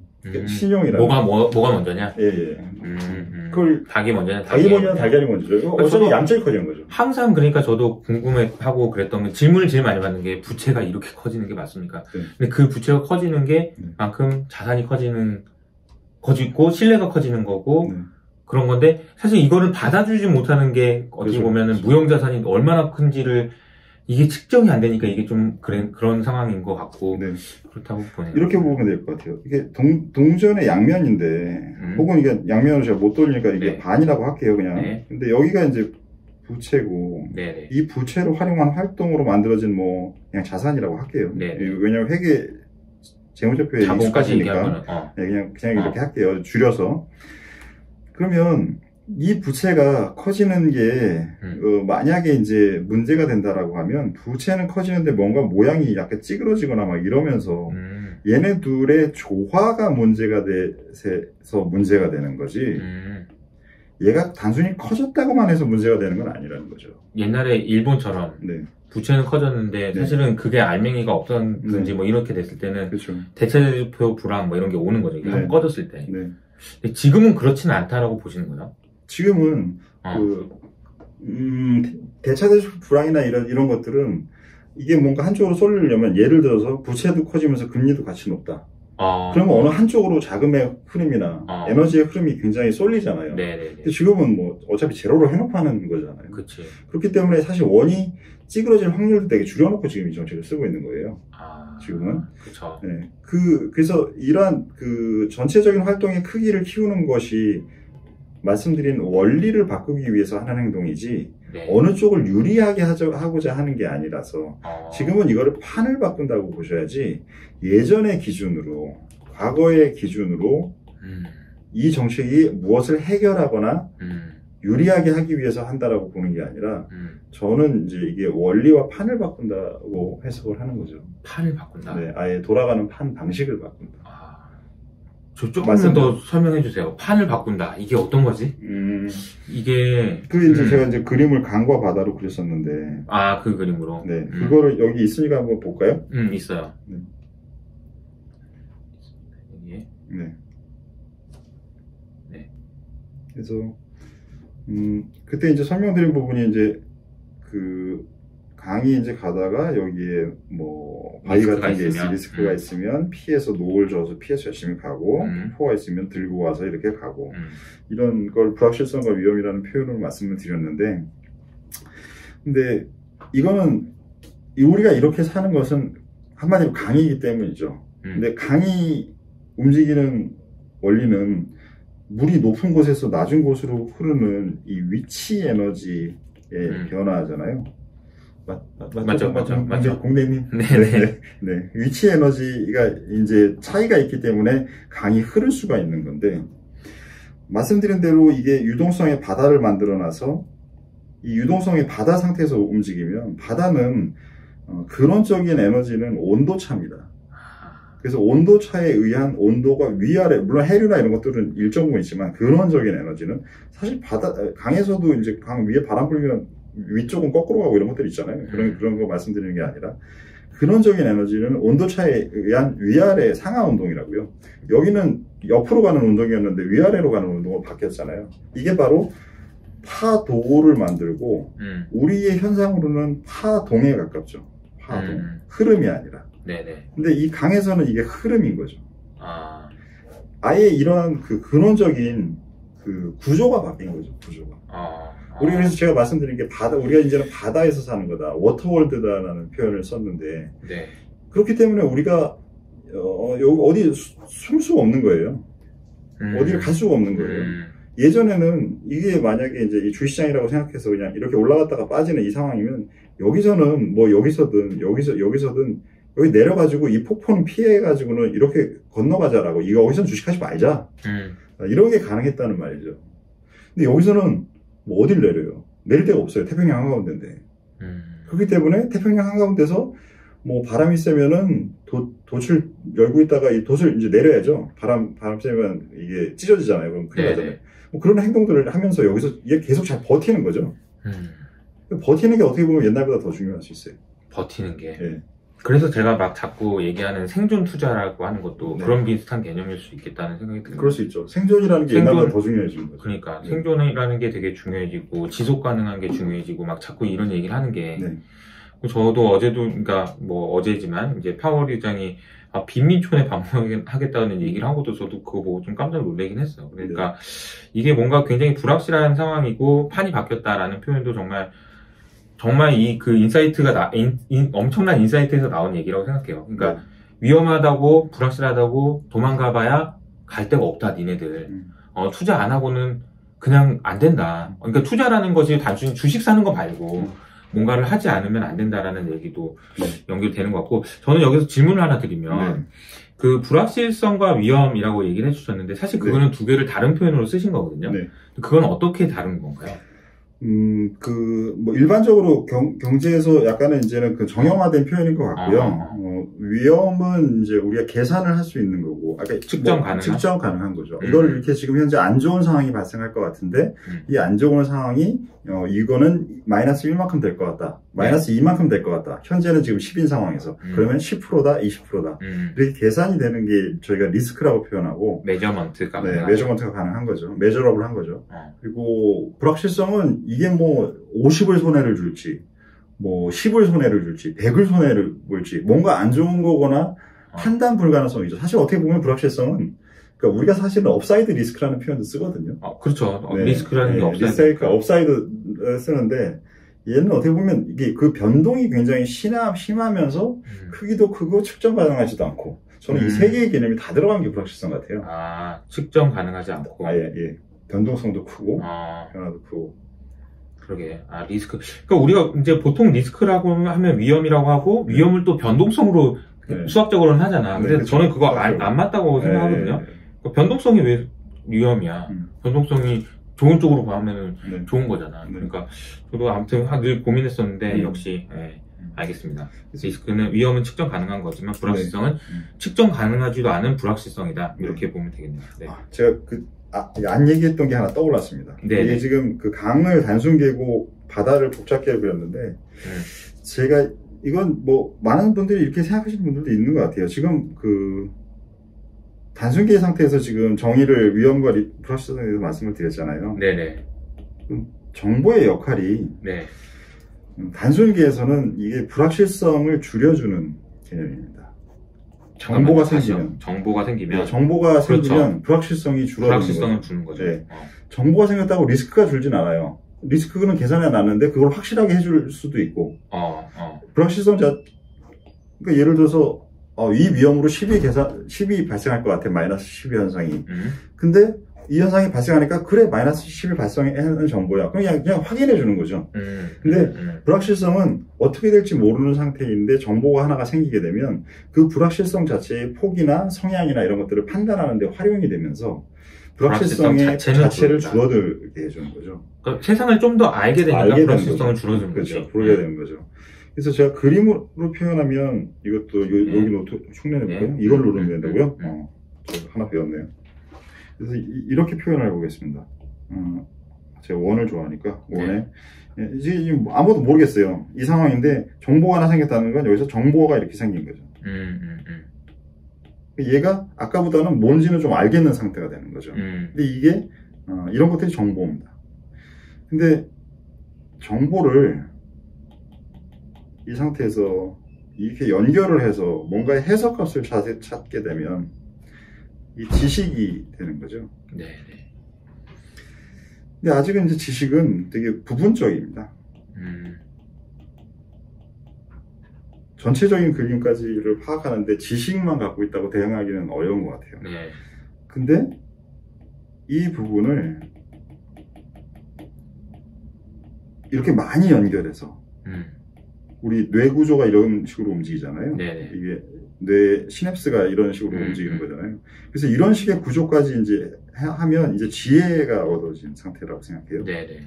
신용이라는 뭐가 먼저냐? 예. 그걸 닭이 먼저냐? 닭이 먼저냐? 달걀이 먼저죠. 어차피 얌전히 커지는 거죠. 항상 그러니까 저도 궁금해하고 그랬던 게 질문을 제일 많이 받는 게 부채가 이렇게 커지는 게 맞습니까? 네. 근데 그 부채가 커지는 게 만큼 자산이 커지고 신뢰가 커지는 거고 그런 건데 사실 이거를 받아주지 못하는 게 어떻게 보면은 무형자산이 얼마나 큰지를 이게 측정이 안 되니까 이게 좀 그런 상황인 것 같고 그렇다고 보네요. 이렇게 보면 될 것 같아요. 이게 동전의 양면인데 혹은 이게 양면을 제가 못 돌리니까 이게 반이라고 할게요 그냥. 네. 근데 여기가 이제 부채고 이 부채를 활용한 활동으로 만들어진 그냥 자산이라고 할게요. 왜냐하면 회계 재무제표에 자본까지 얘기하면 그냥 이렇게 할게요. 줄여서. 그러면 이 부채가 커지는 게 만약에 이제 문제가 된다라고 하면 부채는 커지는데 뭔가 모양이 약간 찌그러지거나 막 이러면서 얘네 둘의 조화가 문제가 돼서 문제가 되는 거지 얘가 단순히 커졌다고만 해서 문제가 되는 건 아니라는 거죠. 옛날에 일본처럼 부채는 커졌는데 사실은 그게 알맹이가 없었는지 뭐 이렇게 됐을 때는 그렇죠. 대체제표 불황 뭐 이런 게 오는 거죠. 한번 꺼졌을 때. 근데 지금은 그렇지는 않다라고 보시는 거죠? 지금은 대차대적 불황이나 이런 것들은 이게 뭔가 한쪽으로 쏠리려면 예를 들어서 부채도 커지면서 금리도 같이 높다. 그러면 어느 한쪽으로 자금의 흐름이나 에너지의 흐름이 굉장히 쏠리잖아요. 근데 지금은 어차피 제로로 해놓고 하는 거잖아요. 그치. 그렇기 때문에 사실 원이 찌그러질 확률도 되게 줄여놓고 지금 이 정책을 쓰고 있는 거예요. 지금은. 그쵸. 네. 그래서 이러한 전체적인 활동의 크기를 키우는 것이 말씀드린 원리를 바꾸기 위해서 하는 행동이지 어느 쪽을 유리하게 하고자 하는 게 아니라서 지금은 이거를 판을 바꾼다고 보셔야지 예전의 기준으로 과거의 기준으로 이 정책이 무엇을 해결하거나 유리하게 하기 위해서 한다라고 보는 게 아니라 저는 이제 이게 원리와 판을 바꾼다고 해석을 하는 거죠. 판을 바꾼다? 네, 아예 돌아가는 판 방식을 바꾼다. 조금만 더 설명해 주세요. 판을 바꾼다. 이게 어떤 거지? 이게. 이제 제가 이제 그림을 강과 바다로 그렸었는데. 그 그림으로? 네. 그거를 여기 있으니까 한번 볼까요? 있어요. 그래서 그때 이제 설명드린 부분이 이제 그 강이 이제 가다가 여기에 뭐 바위 같은 게 있으면 리스크가 있으면 피해서 노을 져서 피해서 열심히 가고 폭포가 있으면 들고 와서 이렇게 가고 이런 걸 불확실성과 위험이라는 표현으로 말씀을 드렸는데, 근데 이거는 우리가 이렇게 사는 것은 한마디로 강이기 때문이죠. 근데 강이 움직이는 원리는 물이 높은 곳에서 낮은 곳으로 흐르는 이 위치 에너지의 변화잖아요. 맞죠. 공대님. 네. 위치 에너지가 이제 차이가 있기 때문에 강이 흐를 수가 있는 건데, 말씀드린 대로 이게 유동성의 바다를 만들어놔서 이 유동성의 바다 상태에서 움직이면 바다는 근원적인 에너지는 온도차입니다. 그래서 온도차에 의한 온도가 위아래, 물론 해류나 이런 것들은 일정 부분 있지만 근원적인 에너지는 사실 강에서도 이제 강 위에 바람 불면 위쪽은 거꾸로 가고 이런 것들 있잖아요. 그런 거 말씀드리는 게 아니라 근원적인 에너지는 온도차에 의한 위아래 상하 운동이라고요. 여기는 옆으로 가는 운동이었는데 위아래로 가는 운동으로 바뀌었잖아요. 이게 바로 파도를 만들고 우리의 현상으로는 파동에 가깝죠. 파동. 흐름이 아니라. 네네. 근데 이 강에서는 이게 흐름인 거죠. 아예 이러한 그 근원적인 그 구조가 바뀐 거죠. 구조가. 우리 그래서 제가 말씀드린 게 우리가 이제는 바다에서 사는 거다. 워터월드다라는 표현을 썼는데, 네. 그렇기 때문에 우리가 여기 어디 숨 수가 없는 거예요. 어디를 갈 수가 없는 거예요. 예전에는 이게 만약에 이제 이 주시장이라고 생각해서 그냥 이렇게 올라갔다가 빠지는 이 상황이면 여기서는 뭐 여기서든 여기 내려가지고 이 폭포는 피해가지고는 이렇게 건너가자라고, 여기서는 주식하지 말자. 이런 게 가능했다는 말이죠. 근데 여기서는 뭐 어딜 내려요? 내릴 데가 없어요. 태평양 한가운데인데. 그렇기 때문에 태평양 한가운데서 뭐 바람이 세면은 돛을 열고 있다가 이 돛을 이제 내려야죠. 바람 세면 이게 찢어지잖아요. 그럼 큰일 나잖아요. 뭐 그런 행동들을 하면서 여기서 이게 계속 잘 버티는 거죠. 버티는 게 어떻게 보면 옛날보다 더 중요할 수 있어요. 버티는 게. 네. 그래서 제가 막 자꾸 얘기하는 생존 투자라고 하는 것도 그런 비슷한 개념일 수 있겠다는 생각이 듭니다. 그럴 수 있죠. 생존이라는 게 옛날보다 더 중요해지는 거죠. 그러니까 생존이라는 게 되게 중요해지고 지속 가능한 게 중요해지고 막 자꾸 이런 얘기를 하는 게 저도 어제도, 그러니까 뭐 어제지만 이제 파월 의장이 빈민촌에 방문하겠다는 얘기를 하고도 저도 그거 보고 좀 깜짝 놀라긴 했어요. 그러니까 이게 뭔가 굉장히 불확실한 상황이고 판이 바뀌었다라는 표현도 정말 그 인사이트가 엄청난 인사이트에서 나온 얘기라고 생각해요. 그러니까 위험하다고 불확실하다고 도망가봐야 갈 데가 없다 니네들. 투자 안 하고는 그냥 안 된다. 그러니까 투자라는 것이 단순히 주식 사는 거 말고 뭔가를 하지 않으면 안 된다라는 얘기도 연결되는 것 같고, 저는 여기서 질문을 하나 드리면 그 불확실성과 위험이라고 얘기를 해주셨는데 사실 그거는 두 개를 다른 표현으로 쓰신 거거든요. 그건 어떻게 다른 건가요? 뭐 일반적으로 경제에서 약간은 이제는 그 정형화된 표현인 것 같고요. 위험은 이제 우리가 계산을 할 수 있는 거고, 측정 가능한 거죠. 이거를 이렇게 지금 현재 안 좋은 상황이 발생할 것 같은데, 이 안 좋은 상황이, 이거는 마이너스 1만큼 될 것 같다. 마이너스 2만큼 될 것 같다. 현재는 지금 10인 상황에서. 그러면 10%다, 20%다. 이렇게 계산이 되는 게 저희가 리스크라고 표현하고. 매저먼트가 가능한 거죠. 매저러블 한 거죠. 그리고 불확실성은 이게 뭐 50을 손해를 줄지, 뭐 10을 손해를 줄지, 100을 손해를 볼지, 뭔가 안 좋은 거거나 판단 불가능성이죠. 사실 어떻게 보면 불확실성은, 그러니까 우리가 사실은 업사이드 리스크라는 표현도 쓰거든요. 그렇죠. 리스크라는 게 업사이드 쓰는데, 얘는 어떻게 보면 이게 그 변동이 굉장히 심하면서 크기도 크고 측정 가능하지도 않고, 저는 이 세 개의 개념이 다 들어간 게 불확실성 같아요. 측정 가능하지 않고. 변동성도 크고, 변화도 크고. 그러게. 리스크. 그러니까 우리가 이제 보통 리스크라고 하면 위험이라고 하고, 위험을 또 변동성으로 수학적으로는 하잖아. 근데 저는 그거 안 맞다고 생각하거든요. 변동성이 왜 위험이야? 변동성이 좋은 쪽으로 봐면 좋은 거잖아. 그러니까 저도 아무튼 늘 고민했었는데 역시 알겠습니다. 리스크는, 위험은 측정 가능한 거지만 불확실성은 측정 가능하지도 않은 불확실성이다. 이렇게 보면 되겠네요. 제가 안 얘기했던 게 하나 떠올랐습니다. 이게 지금 그 강을 단순 계고 바다를 복잡하게 그렸는데, 제가 이건 뭐 많은 분들이 이렇게 생각하시는 분들도 있는 것 같아요. 지금 단순계의 상태에서 지금 정의를 위험과 불확실성에 대해서 말씀을 드렸잖아요. 네네. 정보의 역할이 네. 단순계에서는 이게 불확실성을 줄여주는 개념입니다. 정보가 생기면. 네, 정보가 그렇죠. 생기면 불확실성이 줄어드는 불확실성을 주는 거죠. 네. 정보가 생겼다고 리스크가 줄진 않아요. 리스크는 계산해 놨는데 그걸 확실하게 해줄 수도 있고. 불확실성 그러니까 예를 들어서 이 위험으로 10이 발생할 것 같아. 마이너스 10의 현상이. 근데 이 현상이 발생하니까 그래 마이너스 10이 발생하는 정보야. 그냥 확인해 주는 거죠. 근데 불확실성은 어떻게 될지 모르는 상태인데 정보가 하나가 생기게 되면 그 불확실성 자체의 폭이나 성향이나 이런 것들을 판단하는 데 활용이 되면서 불확실성의 자체를 줄어들게 해주는 거죠. 그러니까 세상을 좀 더 알게 되니까 불확실성을 줄어드는 거죠. 그렇죠. 그러게 되는 거죠. 그래서 제가 그림으로 표현하면 이것도 여기 노트 흉내내볼까요? 이걸 누르면 된다고요? 저 하나 배웠네요. 그래서 이렇게 표현을 해보겠습니다. 제가 원을 좋아하니까 원에 이제 아무도 모르겠어요. 이 상황인데 정보가 하나 생겼다는 건 여기서 정보가 이렇게 생긴 거죠. 얘가 아까보다는 뭔지는 좀 알겠는 상태가 되는 거죠. 근데 이게 이런 것들이 정보입니다. 근데 정보를 이 상태에서 이렇게 연결을 해서 뭔가의 해석값을 찾게 되면 이 지식이 되는 거죠. 네. 근데 아직은 이제 지식은 되게 부분적입니다. 전체적인 그림까지를 파악하는데 지식만 갖고 있다고 대응하기는 어려운 것 같아요. 네. 근데 이 부분을 이렇게 많이 연결해서 우리 뇌 구조가 이런 식으로 움직이잖아요. 네네. 이게 뇌 시냅스가 이런 식으로 움직이는 거잖아요. 그래서 이런 식의 구조까지 이제 하면 이제 지혜가 얻어진 상태라고 생각해요. 네네.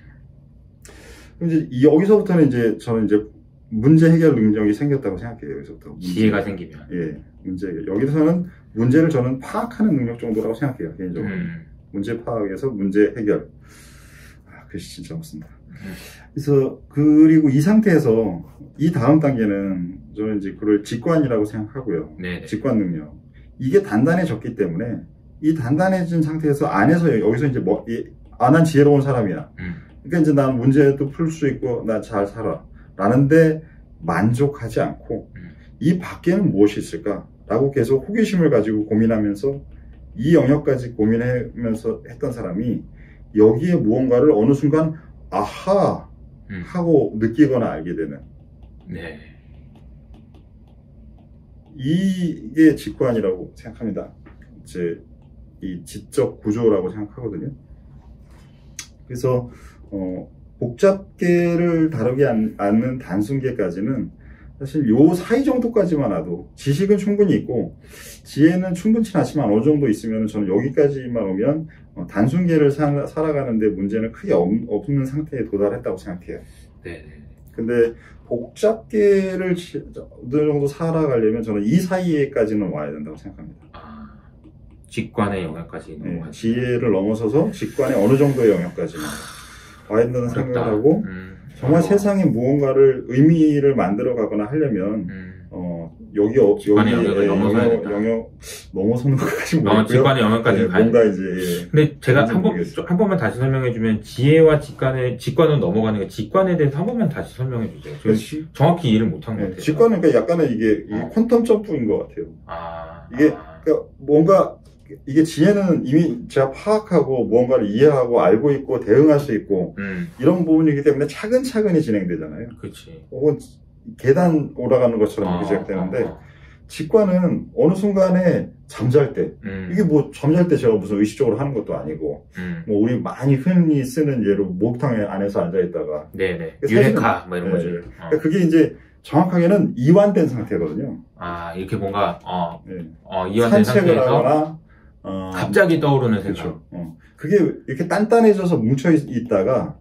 그럼 이제 여기서부터는 이제 저는 이제 문제 해결 능력이 생겼다고 생각해요. 여기서부터 지혜가 생기면. 예, 문제 해결. 여기서는 문제를 저는 파악하는 능력 정도라고 생각해요. 개인적으로. 문제 파악에서 문제 해결. 글씨 진짜 없습니다. 그래서 그리고 이 상태에서 이 다음 단계는 저는 이제 그걸 직관이라고 생각하고요. 네네. 직관 능력. 이게 단단해졌기 때문에 이 단단해진 상태에서 안에서 여기서 이제 난 지혜로운 사람이야. 그러니까 이제 나는 문제도 풀 수 있고 나 잘 살아. 라는데 만족하지 않고 이 밖에는 무엇이 있을까? 라고 계속 호기심을 가지고 고민하면서 이 영역까지 고민하면서 했던 사람이 여기에 무언가를 어느 순간 아하 하고 느끼거나 알게 되는 네. 이게 직관이라고 생각합니다. 제 이 지적 구조라고 생각하거든요. 그래서 복잡계를 다루지 않는 단순계까지는 사실 요 사이 정도까지만 와도 지식은 충분히 있고 지혜는 충분치 않지만 어느 정도 있으면 저는 여기까지만 오면 단순계를 살아가는데 문제는 크게 없는 상태에 도달했다고 생각해요. 네. 근데 복잡계를 어느 정도 살아가려면 저는 이 사이에까지는 와야 된다고 생각합니다. 직관의 영역까지 네, 지혜를 넘어서서 직관의 어느 정도의 영역까지는 와야 된다는 생각을 하고 정말 세상에 무언가를 의미를 만들어 가거나 하려면 여기 영역 넘어서는 것까지 모르겠고요. 직관의 영역까지 가야 뭔가 이제 근데 제가 한 번만 다시 설명해 주면 지혜와 직관은 넘어가는 게 직관에 대해서 한 번만 다시 설명해 주세요. 정확히 이해를 못한 것 같아요. 직관은 그러니까 약간은 이게 퀀텀 점프인 것 같아요. 이게 그러니까 뭔가 이게 지혜는 이미 제가 파악하고 무언가를 이해하고 알고 있고 대응할 수 있고 이런 부분이기 때문에 차근차근히 진행되잖아요. 그렇지. 혹은 계단 올라가는 것처럼 시작되는데 직관은 어느 순간에 잠잘 때 이게 뭐 잠잘 때 제가 무슨 의식적으로 하는 것도 아니고 뭐 우리 많이 흔히 쓰는 예로 목욕탕 안에서 앉아 있다가 네네 유레카 뭐 이런 거죠. 그러니까 그게 이제 정확하게는 이완된 상태거든요. 이렇게 뭔가 이완된 산책을 상태에서 하거나 갑자기 떠오르는 생각. 그게 이렇게 단단해져서 뭉쳐 있다가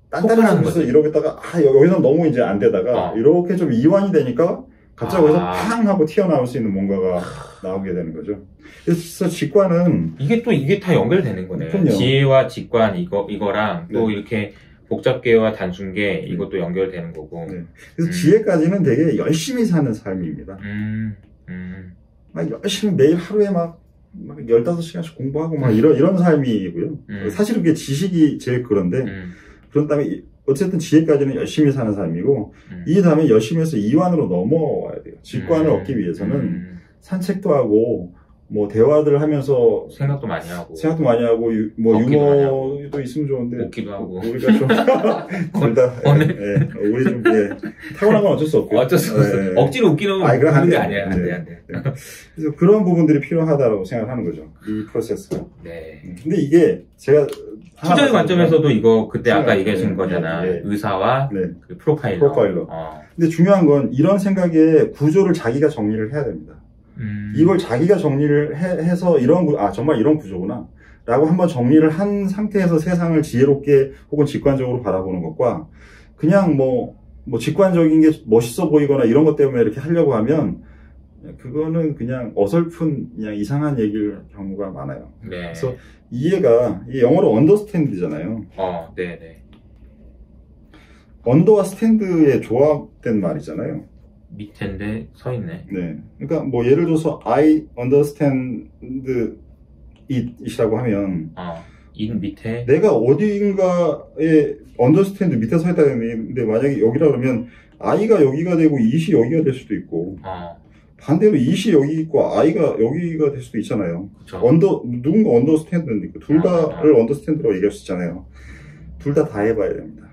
단단해져서 이러다가 여기서 너무 이제 안 되다가 이렇게 좀 이완이 되니까 갑자기 거기서 팡 하고 튀어나올 수 있는 뭔가가 나오게 되는 거죠. 그래서 직관은 이게 다 연결되는 거네요. 그럼요. 지혜와 직관 이거랑 또 이렇게 복잡계와 단순계 이것도 연결되는 거고. 네. 그래서 지혜까지는 되게 열심히 사는 삶입니다. 막 열심히 매일 하루에 막 막 15시간씩 공부하고 막 이런 삶이고요. 사실은 그게 지식이 제일 그런데, 그런 다음에 어쨌든 지혜까지는 열심히 사는 삶이고, 이 다음에 열심히 해서 이완으로 넘어와야 돼요. 직관을 얻기 위해서는 산책도 하고, 뭐 대화들 하면서 생각도 많이 하고 뭐 유머도 있으면 좋은데 웃기도 하고 우리가 좀 둘 다 우리 좀 타고난 건 어쩔 수 없고 억지로 웃기는 그런 게 아니야. 안 돼. 그래서 그런 부분들이 필요하다고 생각하는 거죠. 이 프로세스가. 네. 근데 이게 제가 투자의 관점에서도 이거 그때 아까 얘기하신 거잖아. 의사와 그 프로파일러. 근데 중요한 건 이런 생각의 구조를 자기가 정리를 해야 됩니다. 이걸 자기가 정리를 해서 정말 이런 구조구나 라고 한번 정리를 한 상태에서 세상을 지혜롭게 혹은 직관적으로 바라보는 것과 그냥 뭐 직관적인 게 멋있어 보이거나 이런 것 때문에 이렇게 하려고 하면 그거는 그냥 어설픈 그냥 이상한 얘기일 경우가 많아요. 네. 그래서 이해가 영어로 understand이잖아요. 네네. 언더와 스탠드의 조합된 말이잖아요. 밑인데 서 있네. 네. 그러니까 뭐 예를 들어서 I understand it이라고 하면 in 밑에 내가 어디인가에 understand 밑에 서 있다는 얘기인데 만약에 여기라 그러면 I가 여기가 되고 it이 여기가 될 수도 있고 반대로 it이 여기 있고 I가 여기가 될 수도 있잖아요. 누군가 understand니까 둘 다를 understand라고 얘기할 수 있잖아요. 둘 다 해봐야 됩니다.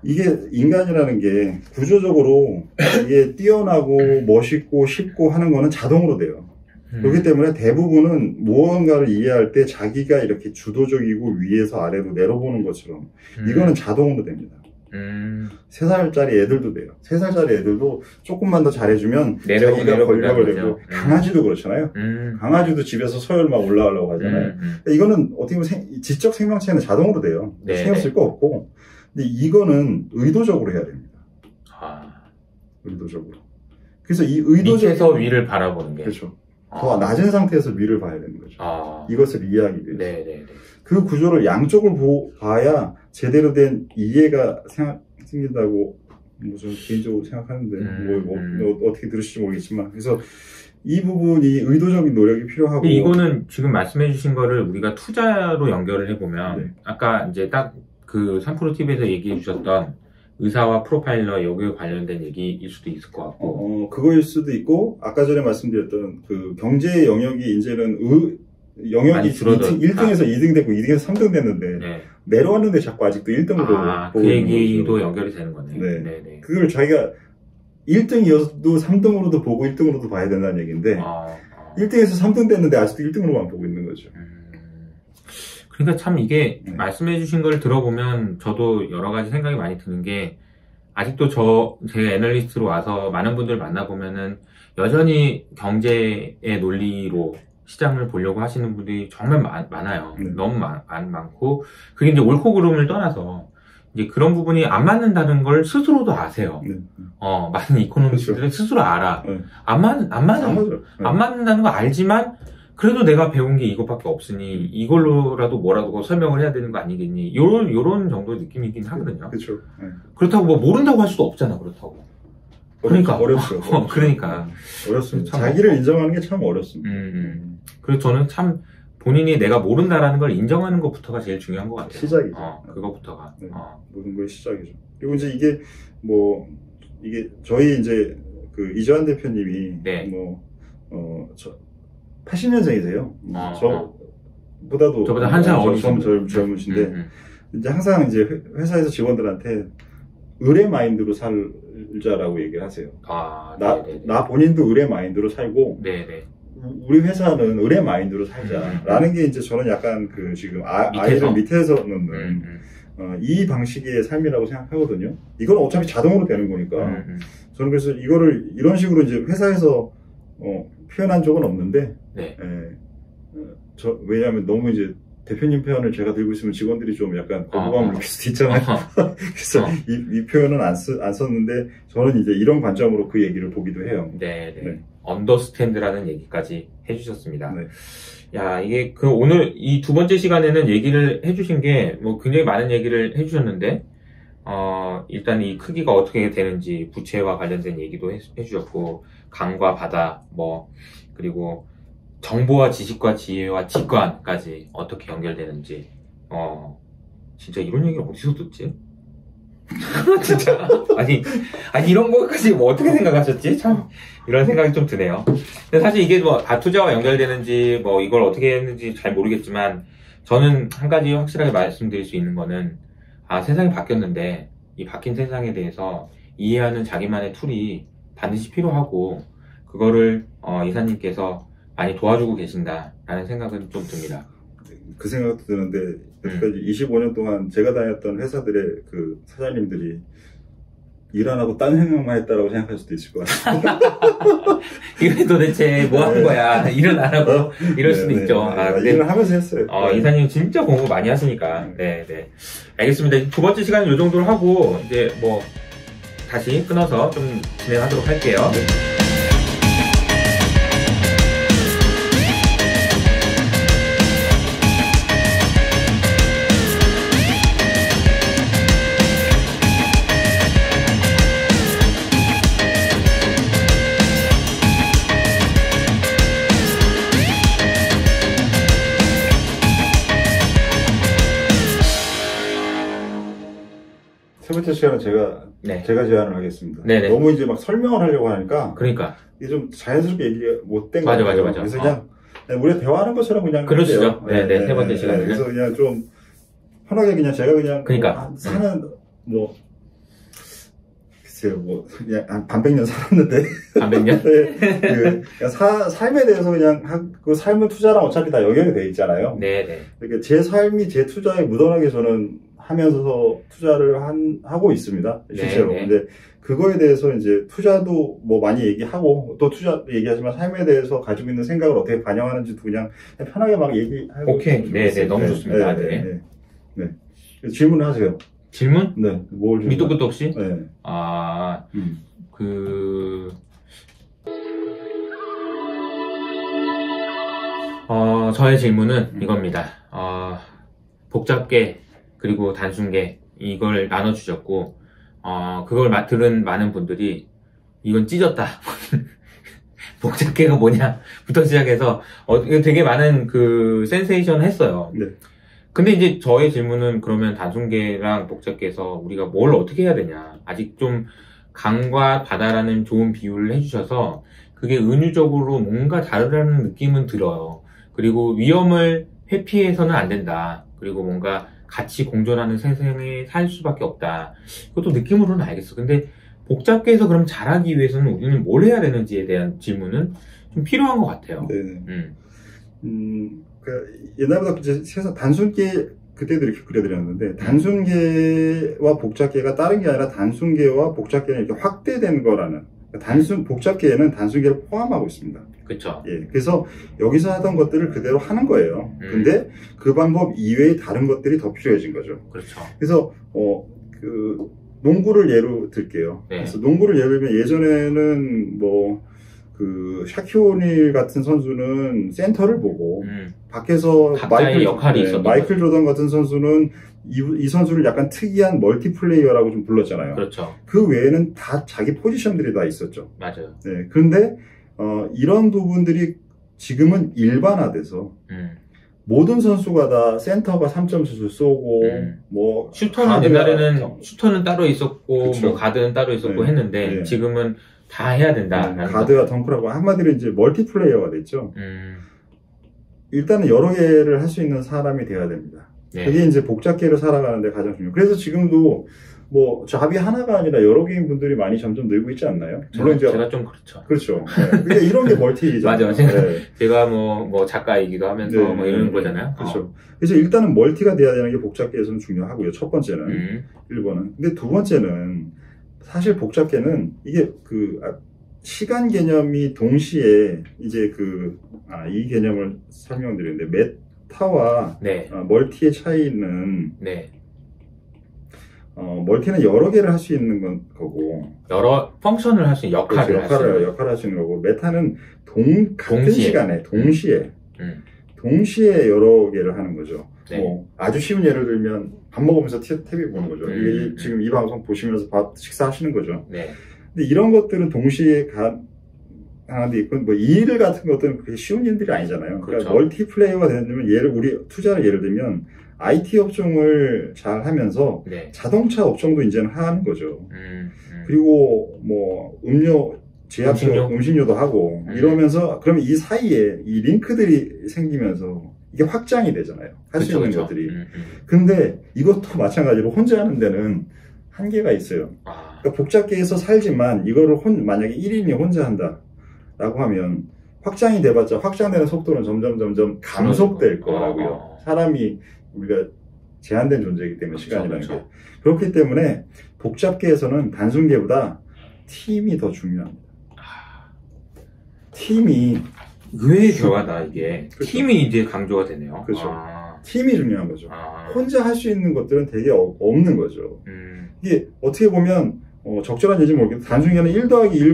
이게 인간이라는 게 구조적으로 이게 뛰어나고 멋있고 쉽고 하는 거는 자동으로 돼요. 그렇기 때문에 대부분은 무언가를 이해할 때 자기가 이렇게 주도적이고 위에서 아래로 내려보는 것처럼 이거는 자동으로 됩니다. 3살짜리 애들도 돼요. 3살짜리 애들도 조금만 더 잘해주면 자기가 권력을 내고 강아지도 그렇잖아요. 강아지도 집에서 서열 막 올라가려고 하잖아요. 이거는 어떻게 보면 지적 생명체는 자동으로 돼요. 신경 쓸 거 없고. 근데 이거는 의도적으로 해야 됩니다. 의도적으로. 그래서 이 밑에서 위를 바라보는 게. 그렇죠. 더 낮은 상태에서 위를 봐야 되는 거죠. 이것을 이해하기 위해서. 네네네. 그 구조를 양쪽을 봐야 제대로 된 이해가 생긴다고 저는 개인적으로 생각하는데 어떻게 들으실지 모르겠지만 그래서 이 부분이 의도적인 노력이 필요하고 이거는 지금 말씀해 주신 거를 우리가 투자로 연결을 해보면 아까 이제 딱 그 3프로TV에서 얘기해 주셨던 의사와 프로파일러 여기에 관련된 얘기일 수도 있을 것 같고 그거일 수도 있고 아까 전에 말씀드렸던 그 경제 영역이 이제는 영역이 1등에서 2등 됐고 2등에서 3등 됐는데 내려왔는데 자꾸 아직도 1등으로 그 얘기도 연결이 되는 거네요. 네. 그걸 자기가 1등이어도 3등으로도 보고 1등으로도 봐야 된다는 얘기인데 1등에서 3등 됐는데 아직도 1등으로만 보고 있는 거죠. 그러니까 참 이게 말씀해 주신 걸 들어보면 저도 여러 가지 생각이 많이 드는 게 아직도 제가 애널리스트로 와서 많은 분들 만나보면은 여전히 경제의 논리로 시장을 보려고 하시는 분들이 정말 많아요. 너무 많고 그게 이제 옳고 그름을 떠나서 이제 그런 부분이 안 맞는다는 걸 스스로도 아세요. 많은 이코노미스트들은 스스로 알아. 안 맞는다는 거 알지만 그래도 내가 배운 게 이것밖에 없으니 이걸로라도 뭐라도 설명을 해야 되는 거 아니겠니? 요런 정도 느낌이긴 하거든요. 그렇죠. 그렇다고 뭐 모른다고 할 수도 없잖아. 그렇다고. 그러니까 어렵죠. 그러니까 어렵습니다. 자기를 인정하는 게 참 어렵습니다. 그래서 저는 참 본인이 내가 모른다라는 걸 인정하는 것부터가 제일 중요한 것 같아요. 시작이죠. 그거부터가. 모든 거의 시작이죠. 그리고 이제 이게 저희 이제 그 이주환 대표님이 80년생이세요. 저보다 한 살 어리신 젊으신데 이제 항상 이제 회사에서 직원들한테 의뢰 마인드로 살자라고 얘기를 하세요. 나 본인도 의뢰 마인드로 살고 우리 회사는 의뢰 마인드로 살자라는 게 이제 저는 약간 그 지금 아이를 밑에서 놓는 이 방식의 삶이라고 생각하거든요. 이건 어차피 자동으로 되는 거니까 저는 그래서 이거를 이런 식으로 이제 회사에서 표현한 적은 없는데 왜냐하면 너무 이제 대표님 표현을 제가 들고 있으면 직원들이 좀 약간 거부감을 느낄 수도 있잖아요. 그래서 이 표현은 안 썼는데 저는 이제 이런 관점으로 그 얘기를 보기도 해요. 언더스탠드라는 얘기까지 해주셨습니다. 야, 이게 오늘 이 두 번째 시간에는 얘기를 해주신 게 뭐 굉장히 많은 얘기를 해주셨는데 일단 이 크기가 어떻게 되는지 부채와 관련된 얘기도 해주셨고 강과 바다 그리고 정보와 지식과 지혜와 직관까지 어떻게 연결되는지, 진짜 이런 얘기를 어디서 듣지? 진짜. 아니, 이런 거까지 뭐 어떻게 생각하셨지? 참, 이런 생각이 좀 드네요. 근데 사실 이게 뭐 다투자와 연결되는지, 뭐 이걸 어떻게 했는지 잘 모르겠지만, 저는 한 가지 확실하게 말씀드릴 수 있는 거는, 세상이 바뀌었는데, 이 바뀐 세상에 대해서 이해하는 자기만의 툴이 반드시 필요하고, 그거를, 이사님께서 많이 도와주고 계신다라는 생각은 좀 듭니다. 그 생각도 드는데, 여기까지 25년 동안 제가 다녔던 회사들의 그 사장님들이 일 안 하고 딴 생각만 했다라고 생각할 수도 있을 것 같아요. 이게 도대체 뭐 한 거야? 일은 안 하고 이럴 수도 있죠. 근데 일을 하면서 했어요. 이사님 진짜 공부 많이 하시니까. 네. 알겠습니다. 두 번째 시간은 이 정도로 하고, 이제 뭐, 다시 끊어서 좀 진행하도록 할게요. 세 번째 시간은 제가 제안을 하겠습니다. 네네. 너무 이제 막 설명을 하려고 하니까. 그러니까. 이게 좀 자연스럽게 얘기가 못 된 것 같아요. 맞아. 그래서 그냥 우리가 대화하는 것처럼 그냥. 그러시죠. 네네. 세 번째 시간은. 그래서 그냥 좀 편하게 그냥 제가 그냥. 그러니까. 사는, 뭐, 글쎄요, 뭐, 그냥 한 반백년 살았는데. 반백년? 네. 그냥 삶에 대해서 그냥 그 삶은 투자랑 어차피 다 연결이 돼 있잖아요. 네네. 그러니까 제 삶이 제 투자에 묻어나게 저는 하면서 투자를 하고 있습니다. 실제로. 네네. 근데 그거에 대해서 이제 투자도 뭐 많이 얘기하고 또 투자 얘기하지만 삶에 대해서 가지고 있는 생각을 어떻게 반영하는지도 그냥 편하게 막 얘기하고. 오케이. 네네. 너무 좋습니다. 네. 질문을 하세요. 질문? 네. 뭘 밑도 끝도 없이? 네. 저의 질문은 이겁니다. 복잡계 그리고 단순계 이걸 나눠주셨고, 그걸 들은 많은 분들이 이건 찢었다. 복잡계가 뭐냐부터 시작해서 되게 많은 그 센세이션 했어요. 네. 근데 이제 저의 질문은 그러면 단순계랑 복잡계에서 우리가 뭘 어떻게 해야 되냐. 아직 좀 강과 바다라는 좋은 비유를 해주셔서 그게 은유적으로 뭔가 다르다는 느낌은 들어요. 그리고 위험을 회피해서는 안 된다. 그리고 뭔가 같이 공존하는 세상에 살 수밖에 없다. 그것도 느낌으로는 알겠어. 근데 복잡계에서 그럼 잘하기 위해서는 우리는 뭘 해야 되는지에 대한 질문은 좀 필요한 것 같아요. 네네. 옛날보다 이제 세상 단순계 그때도 이렇게 그려드렸는데 단순계와 복잡계가 다른 게 아니라 단순계와 복잡계는 이렇게 확대된 거라는. 복잡계에는 단순계를 포함하고 있습니다. 그렇죠. 예, 그래서 여기서 하던 것들을 그대로 하는 거예요. 근데 그 방법 이외에 다른 것들이 더 필요해진 거죠. 그렇죠. 그래서 농구를 예로 들게요. 네. 그래서 농구를 예를 들면 예전에는 샤키오닐 같은 선수는 센터를 보고 밖에서 역할이 있었던 마이클 조던 같은 선수는 이 선수를 약간 특이한 멀티플레이어라고 좀 불렀잖아요. 그렇죠. 그 외에는 다 자기 포지션들이 다 있었죠. 맞아요. 네. 그런데 이런 부분들이 지금은 일반화돼서 모든 선수가 다 센터가 3점 슛을 쏘고 뭐 슈터는 옛날에는 슈터는 따로 있었고 그쵸. 뭐 가드는 따로 있었고 했는데 지금은 다 해야 된다. 가드가 덩크라고 한마디로 이제 멀티플레이어가 됐죠. 일단은 여러 개를 할 수 있는 사람이 돼야 됩니다. 네. 그게 이제 복잡계로 살아가는데 가장 중요해요. 그래서 지금도 뭐 잡이 하나가 아니라 여러 개인 분들이 많이 점점 늘고 있지 않나요? 물론 제가 좀 그렇죠. 그렇죠. 네. 그러니까 이런 게 멀티잖아요. 맞아요. 제가 뭐 작가이기도 하면서 뭐 이런 거잖아요. 그렇죠. 그래서 일단은 멀티가 돼야 되는 게 복잡계에서는 중요하고요. 첫 번째는 1번은. 근데 두 번째는 사실 복잡계는 이게 시간 개념이 동시에 이제 이 개념을 설명드리는데 메타와 멀티의 차이는 멀티는 여러 개를 할 수 있는 거고 여러 펑션을 할 수 있는 역할을 할 수 있는 거고 메타는 같은 시간에 동시에 여러 개를 하는 거죠. 뭐 아주 쉬운 예를 들면 밥 먹으면서 TV 보는 거죠. 이게 지금 이 방송 보시면서 식사하시는 거죠. 네. 근데 이런 것들은 동시에 하는데 이건 뭐 일 같은 것들은 그렇게 쉬운 일들이 아니잖아요. 그렇죠. 그러니까 멀티플레이어가 되려면 우리 투자를 예를 들면 IT 업종을 잘 하면서 네. 자동차 업종도 이제는 하는 거죠. 그리고 뭐 음식료도 하고 이러면서 그러면 이 사이에 이 링크들이 생기면서 이게 확장이 되잖아요. 할 수 있는 것들이. 근데 이것도 마찬가지로 혼자 하는 데는 한계가 있어요. 그러니까 복잡게 해서 살지만 이거를 만약에 1인이 혼자 한다라고 하면 확장이 돼봤자 확장되는 속도는 점점 감속될 거라고요. 사람이 우리가 제한된 존재이기 때문에 시간이라는 게. 그렇기 때문에 복잡게 해서는 단순계보다 팀이 더 중요합니다. 팀이 의외의 결과다 이게. 그렇죠. 팀이 이제 강조가 되네요. 그렇죠. 팀이 중요한 거죠. 혼자 할 수 있는 것들은 되게 없는 거죠. 이게 어떻게 보면 적절한 예인지 모르겠는데 단순히는 1 더하기 2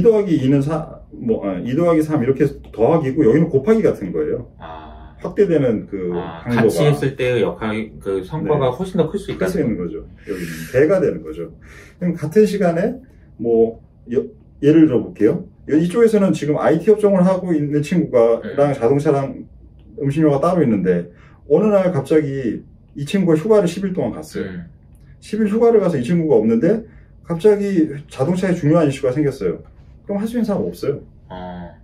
더하기 2는 2 더하기 3 이렇게 더하기고 여기는 곱하기 같은 거예요. 확대되는 그 강도가 같이 했을 때의 역할 그 성과가 네. 훨씬 더 클 수 있다. 클 수 있는 거죠. 여기는 배가 되는 거죠. 그럼 같은 시간에 뭐 예를 들어 볼게요. 이쪽에서는 지금 IT 업종을 하고 있는 친구가랑 자동차랑 음식료가 따로 있는데 어느 날 갑자기 이 친구가 휴가를 10일 동안 갔어요. 10일 휴가를 가서 이 친구가 없는데 갑자기 자동차에 중요한 이슈가 생겼어요. 그럼 할 수 있는 사람 없어요.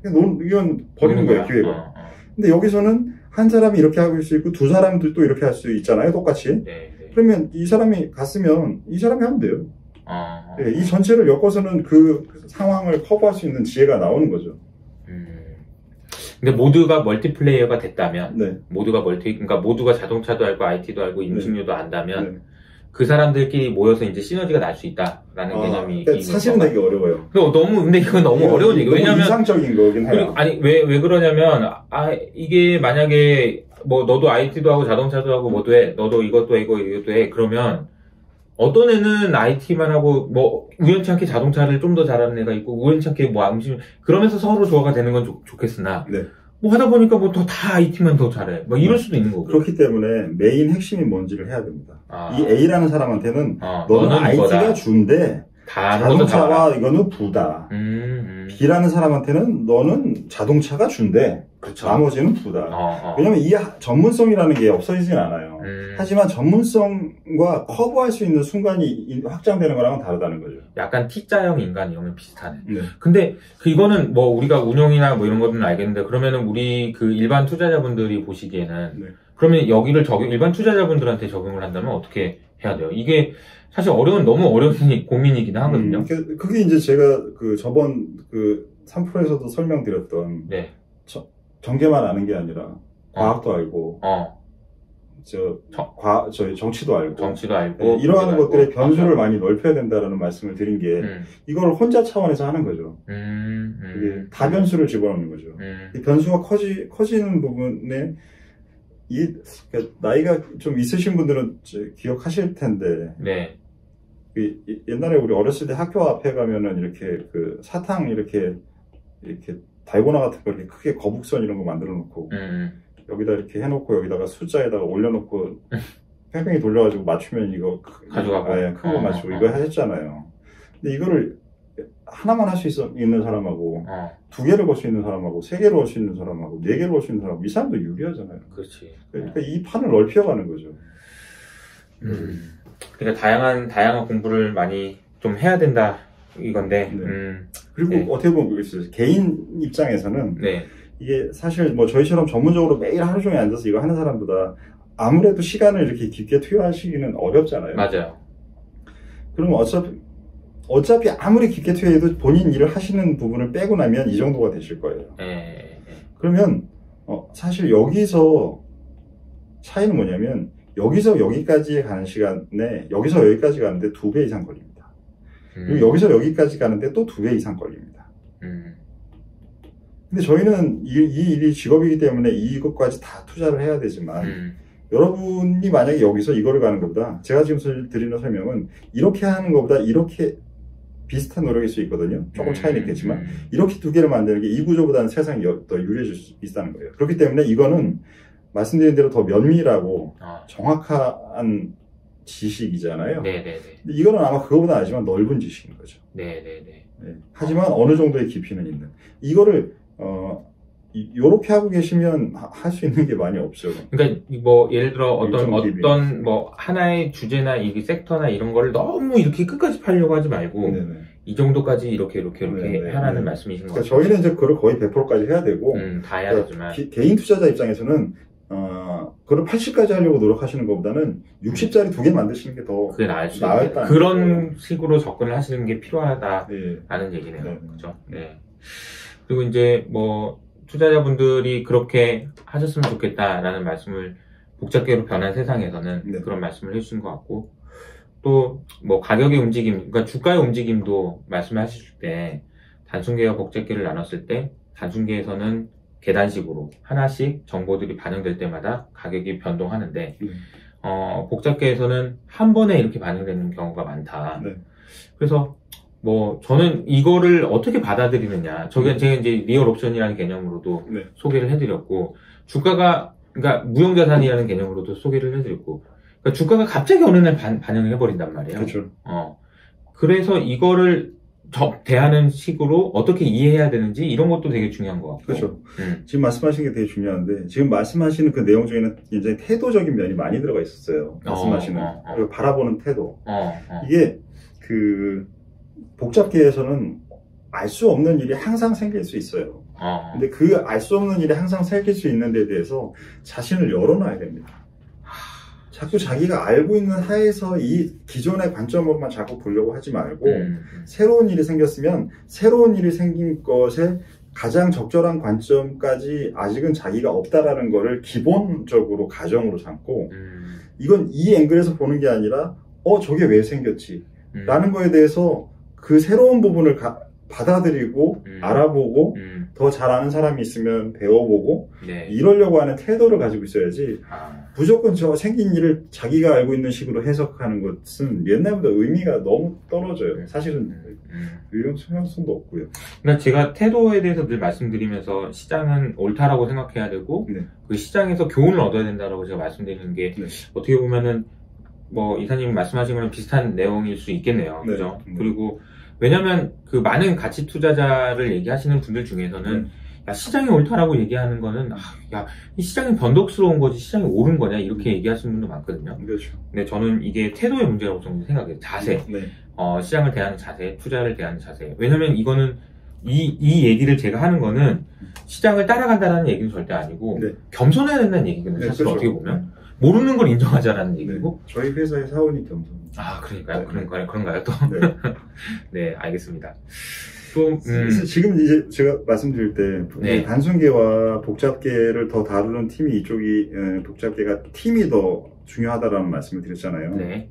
이건 버리는 거예요, 기회가. 근데 여기서는 한 사람이 이렇게 하고 있을 수 있고 두 사람도 또 이렇게 할 수 있잖아요, 똑같이. 네. 그러면 이 사람이 갔으면 이 사람이 하면 돼요. 네, 이 전체를 엮어서는 그 상황을 커버할 수 있는 지혜가 나오는 거죠. 근데 모두가 멀티플레이어가 됐다면, 네. 그러니까 모두가 자동차도 알고 IT도 알고 음식료도 안다면, 네. 그 사람들끼리 모여서 이제 시너지가 날 수 있다라는 개념이. 그러니까 사실은 되게 어려워요. 근데 이건 너무 어려운 얘기예요. 왜냐면. 이상적인 거긴 해요. 아니, 왜 그러냐면, 이게 만약에, 너도 IT도 하고 자동차도 하고 뭐도 해. 너도 이것도 해, 이것도 해. 그러면, 어떤 애는 IT만 하고, 우연치 않게 자동차를 좀 더 잘하는 애가 있고, 우연치 않게 음식, 그러면서 서로 조화가 되는 건 좋겠으나, 네. 하다 보니까 다 IT만 더 잘해. 이럴 수도 있는 거고. 그렇기 때문에 메인 핵심이 뭔지를 해야 됩니다. 이 A라는 사람한테는 너는 IT가 주인데, 자동차와 이거는 부다. B라는 사람한테는 너는 자동차가 준대. 그렇죠. 나머지는 부다. 왜냐면 이 전문성이라는 게 없어지진 않아요. 하지만 전문성과 커버할 수 있는 순간이 확장되는 거랑은 다르다는 거죠. 약간 T자형 인간이면 비슷하네. 네. 근데 이거는 우리가 운용이나 이런 것들은 알겠는데 그러면은 우리 그 일반 투자자분들이 보시기에는 네. 그러면 여기를 일반 투자자분들한테 적용을 한다면 어떻게 해야 돼요? 이게 사실 너무 어려운 고민이긴 하거든요. 그게 이제 제가 저번 3프로에서도 설명드렸던 네. 정계만 아는 게 아니라 과학도 알고 정치도 알고 네, 이러한 것들의 변수를 많이 넓혀야 된다라는 말씀을 드린 게 이걸 혼자 차원에서 하는 거죠. 이게 다변수를 집어넣는 거죠. 이 변수가 커지는 부분에 그러니까 나이가 좀 있으신 분들은 기억하실 텐데 네. 옛날에 우리 어렸을 때 학교 앞에 가면은 이렇게 사탕 이렇게 달고나 같은 거 이렇게 크게 거북선 이런 거 만들어 놓고 여기다 이렇게 해놓고 여기다가 숫자에다가 올려놓고 팽팽히 돌려가지고 맞추면 이거 가져가고 큰 거 맞추고 이거 하셨잖아요. 근데 이거를 하나만 할 수 있는 사람하고 2개를 걸 수 있는 사람하고 3개를 걸 수 있는 사람하고 4개를 걸 수 있는 사람하고 이 사람도 유리하잖아요. 그렇지. 그러니까 이 판을 넓혀가는 거죠. 그러니까 다양한 공부를 많이 좀 해야 된다 이건데. 네. 그리고 네. 어떻게 보면 그렇겠어요. 개인 입장에서는 네. 이게 사실 저희처럼 전문적으로 매일 하루 종일 앉아서 이거 하는 사람보다 아무래도 시간을 이렇게 깊게 투여하시기는 어렵잖아요. 맞아요. 그러면 어차피 아무리 깊게 투여해도 본인 일을 하시는 부분을 빼고 나면 이 정도가 되실 거예요. 그러면 사실 여기서 차이는 뭐냐면 여기서 여기까지 가는 시간에 여기서 여기까지 가는데 2배 이상 걸립니다. 그리고 여기서 여기까지 가는데 또 2배 이상 걸립니다. 근데 저희는 이 일이 직업이기 때문에 이것까지 다 투자를 해야 되지만 여러분이 만약에 여기서 이거를 가는 것보다 제가 지금 드리는 설명은 이렇게 하는 것보다 이렇게 비슷한 노력일 수 있거든요. 조금 차이는 있겠지만 이렇게 2개를 만드는 게 이 구조보다는 세상이 더 유리해질 수 있다는 거예요. 그렇기 때문에 이거는 말씀드린 대로 더 면밀하고 정확한 지식이잖아요. 네네네. 이거는 아마 그거보다 아니지만 넓은 지식인 거죠. 네네네. 네. 하지만 어느 정도의 깊이는 있는. 이거를 요렇게 하고 계시면 할 수 있는 게 많이 없죠. 그러니까 뭐 예를 들어 어떤 뭐 하나의 주제나 이 섹터나 이런 거를 너무 이렇게 끝까지 팔려고 하지 말고 네네. 이 정도까지 이렇게 네네. 하라는 말씀이신 거죠. 그러니까 저희는 이제 그걸 거의 100%까지 해야 되고 다 해야 되지만 개인 투자자 입장에서는 그걸 80까지 하려고 노력하시는 것보다는 60짜리 2개 만드시는 게 더 그게 나을 수 있다. 그런 식으로 접근을 하시는 게 필요하다라는 얘기네요. 네. 그죠? 네. 그리고 이제 뭐 투자자분들이 그렇게 하셨으면 좋겠다라는 말씀을 복잡계로 변한 세상에서는 네. 그런 말씀을 해주신 것 같고 또 뭐 가격의 움직임, 그러니까 주가의 움직임도 말씀하실 때 단순계와 복잡계를 나눴을 때 단순계에서는 계단식으로 하나씩 정보들이 반영될 때마다 가격이 변동하는데 복잡계에서는 한 번에 이렇게 반영되는 경우가 많다. 네. 그래서 뭐 저는 이거를 어떻게 받아들이느냐. 제가 이제 리얼 옵션이라는 개념으로도 네. 소개를 해드렸고 주가가 그러니까 무형자산이라는 개념으로도 소개를 해드렸고 그러니까 주가가 갑자기 어느 날 반영을 해버린단 말이에요. 그렇죠. 그래서 이거를 대하는 식으로 어떻게 이해해야 되는지 이런 것도 되게 중요한 것 같고. 그렇죠. 지금 말씀하신 게 되게 중요한데 지금 말씀하시는 그 내용 중에는 굉장히 태도적인 면이 많이 들어가 있었어요. 말씀하시는 그리고 바라보는 태도. 이게 그 복잡계에서는 알 수 없는 일이 항상 생길 수 있어요. 근데 그 알 수 없는 일이 항상 생길 수 있는 데 대해서 자신을 열어놔야 됩니다. 자꾸 자기가 알고 있는 하에서 이 기존의 관점으로만 자꾸 보려고 하지 말고 새로운 일이 생겼으면 새로운 일이 생긴 것에 가장 적절한 관점까지 아직은 자기가 없다라는 거를 기본적으로 가정으로 삼고 이건 이 앵글에서 보는 게 아니라 저게 왜 생겼지 라는 거에 대해서 그 새로운 부분을 받아들이고 알아보고 더 잘 아는 사람이 있으면 배워보고 네. 이러려고 하는 태도를 가지고 있어야지 무조건 저 생긴 일을 자기가 알고 있는 식으로 해석하는 것은 옛날보다 의미가 너무 떨어져요. 사실은 이런 소양성도 없고요. 그러니까 제가 태도에 대해서 늘 말씀드리면서 시장은 옳다라고 생각해야 되고 네. 그 시장에서 교훈을 얻어야 된다라고 제가 말씀드리는 게 네. 어떻게 보면은 뭐 이사님 말씀하신 거랑 비슷한 내용일 수 있겠네요. 네. 그죠? 그리고 왜냐면 그 많은 가치 투자자를 얘기하시는 분들 중에서는 야, 시장이 옳다라고 얘기하는 거는 야, 이 시장이 변덕스러운 거지 시장이 옳은 거냐 이렇게 얘기하시는 분도 많거든요. 그렇죠. 근데 저는 이게 태도의 문제라고 저는 생각해요. 자세. 네. 시장을 대하는 자세, 투자를 대하는 자세. 왜냐면 이거는 이 얘기를 제가 하는 거는 시장을 따라간다는 얘기는 절대 아니고 네. 겸손해야 된다는 얘기거든요. 사실 그렇죠. 어떻게 보면. 모르는 걸 인정하자라는 얘기고. 네. 저희 회사의 사원이 겸손입니다. 그러니까요? 네. 그런가요, 또? 네. 네, 알겠습니다. 또, 지금 이제 제가 말씀드릴 때, 네. 단순계와 복잡계를 더 다루는 팀이 이쪽이, 복잡계가 팀이 더 중요하다라는 말씀을 드렸잖아요. 네.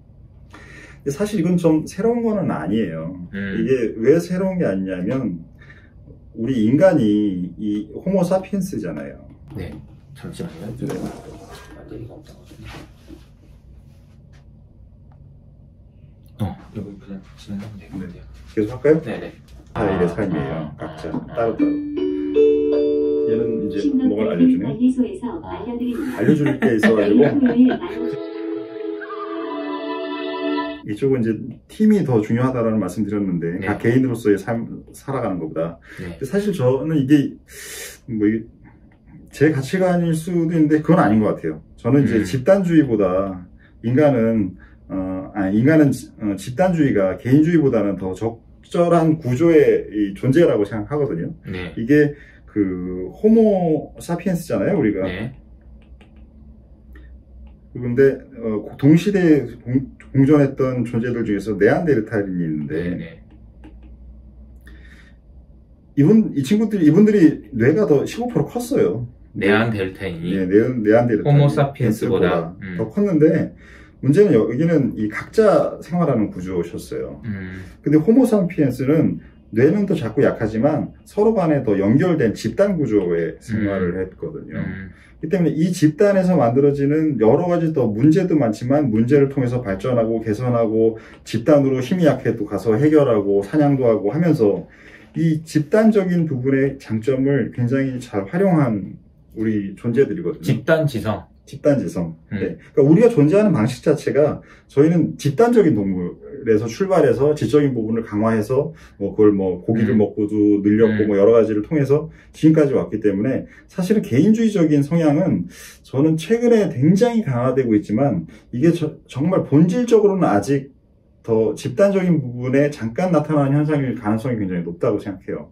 근데 사실 이건 좀 새로운 거는 아니에요. 이게 왜 새로운 게 아니냐면, 우리 인간이 이 호모사피엔스잖아요. 네. 잠시만요. 네. 배터리가 없어가지고. 여기 그냥 진행하면 될 것 같아요. 계속 할까요? 네네. 이게 삶이에요. 각자 따로따로. 얘는 이제 뭔가를 알려주네요. 알려줄 게 있어가지고. 이쪽은 이제 팀이 더 중요하다라는 말씀 드렸는데, 네. 각 개인으로서의 삶, 살아가는 것보다. 네. 근데 사실 저는 이게, 제 가치관일 수도 있는데, 그건 아닌 것 같아요. 저는 이제 집단주의보다, 인간은 집단주의가 개인주의보다는 더 적절한 구조의 이 존재라고 생각하거든요. 네. 이게 그 호모 사피엔스잖아요, 우리가. 네. 그런데 동시대에 공존했던 존재들 중에서 네안데르탈인이 있는데 네. 이분들이 뇌가 더 15% 컸어요. 네안데르탈인이? 네, 네안데르탈. 호모 사피엔스보다 더 컸는데 문제는 여기는 이 각자 생활하는 구조셨어요. 근데 호모 사피엔스는 뇌는 더 작고 약하지만 서로 간에 더 연결된 집단 구조의 생활을 했거든요. 그렇기 때문에 이 집단에서 만들어지는 여러 가지 더 문제도 많지만 문제를 통해서 발전하고 개선하고 집단으로 힘이 약해도 가서 해결하고 사냥도 하고 하면서 이 집단적인 부분의 장점을 굉장히 잘 활용한 우리 존재들이거든요. 집단 지성. 집단지성. 네. 그러니까 우리가 존재하는 방식 자체가 저희는 집단적인 동물에서 출발해서 지적인 부분을 강화해서 뭐 그걸 뭐 고기를 먹고도 늘렸고 뭐 여러 가지를 통해서 지금까지 왔기 때문에 사실은 개인주의적인 성향은 저는 최근에 굉장히 강화되고 있지만 이게 정말 본질적으로는 아직 더 집단적인 부분에 잠깐 나타나는 현상일 가능성이 굉장히 높다고 생각해요.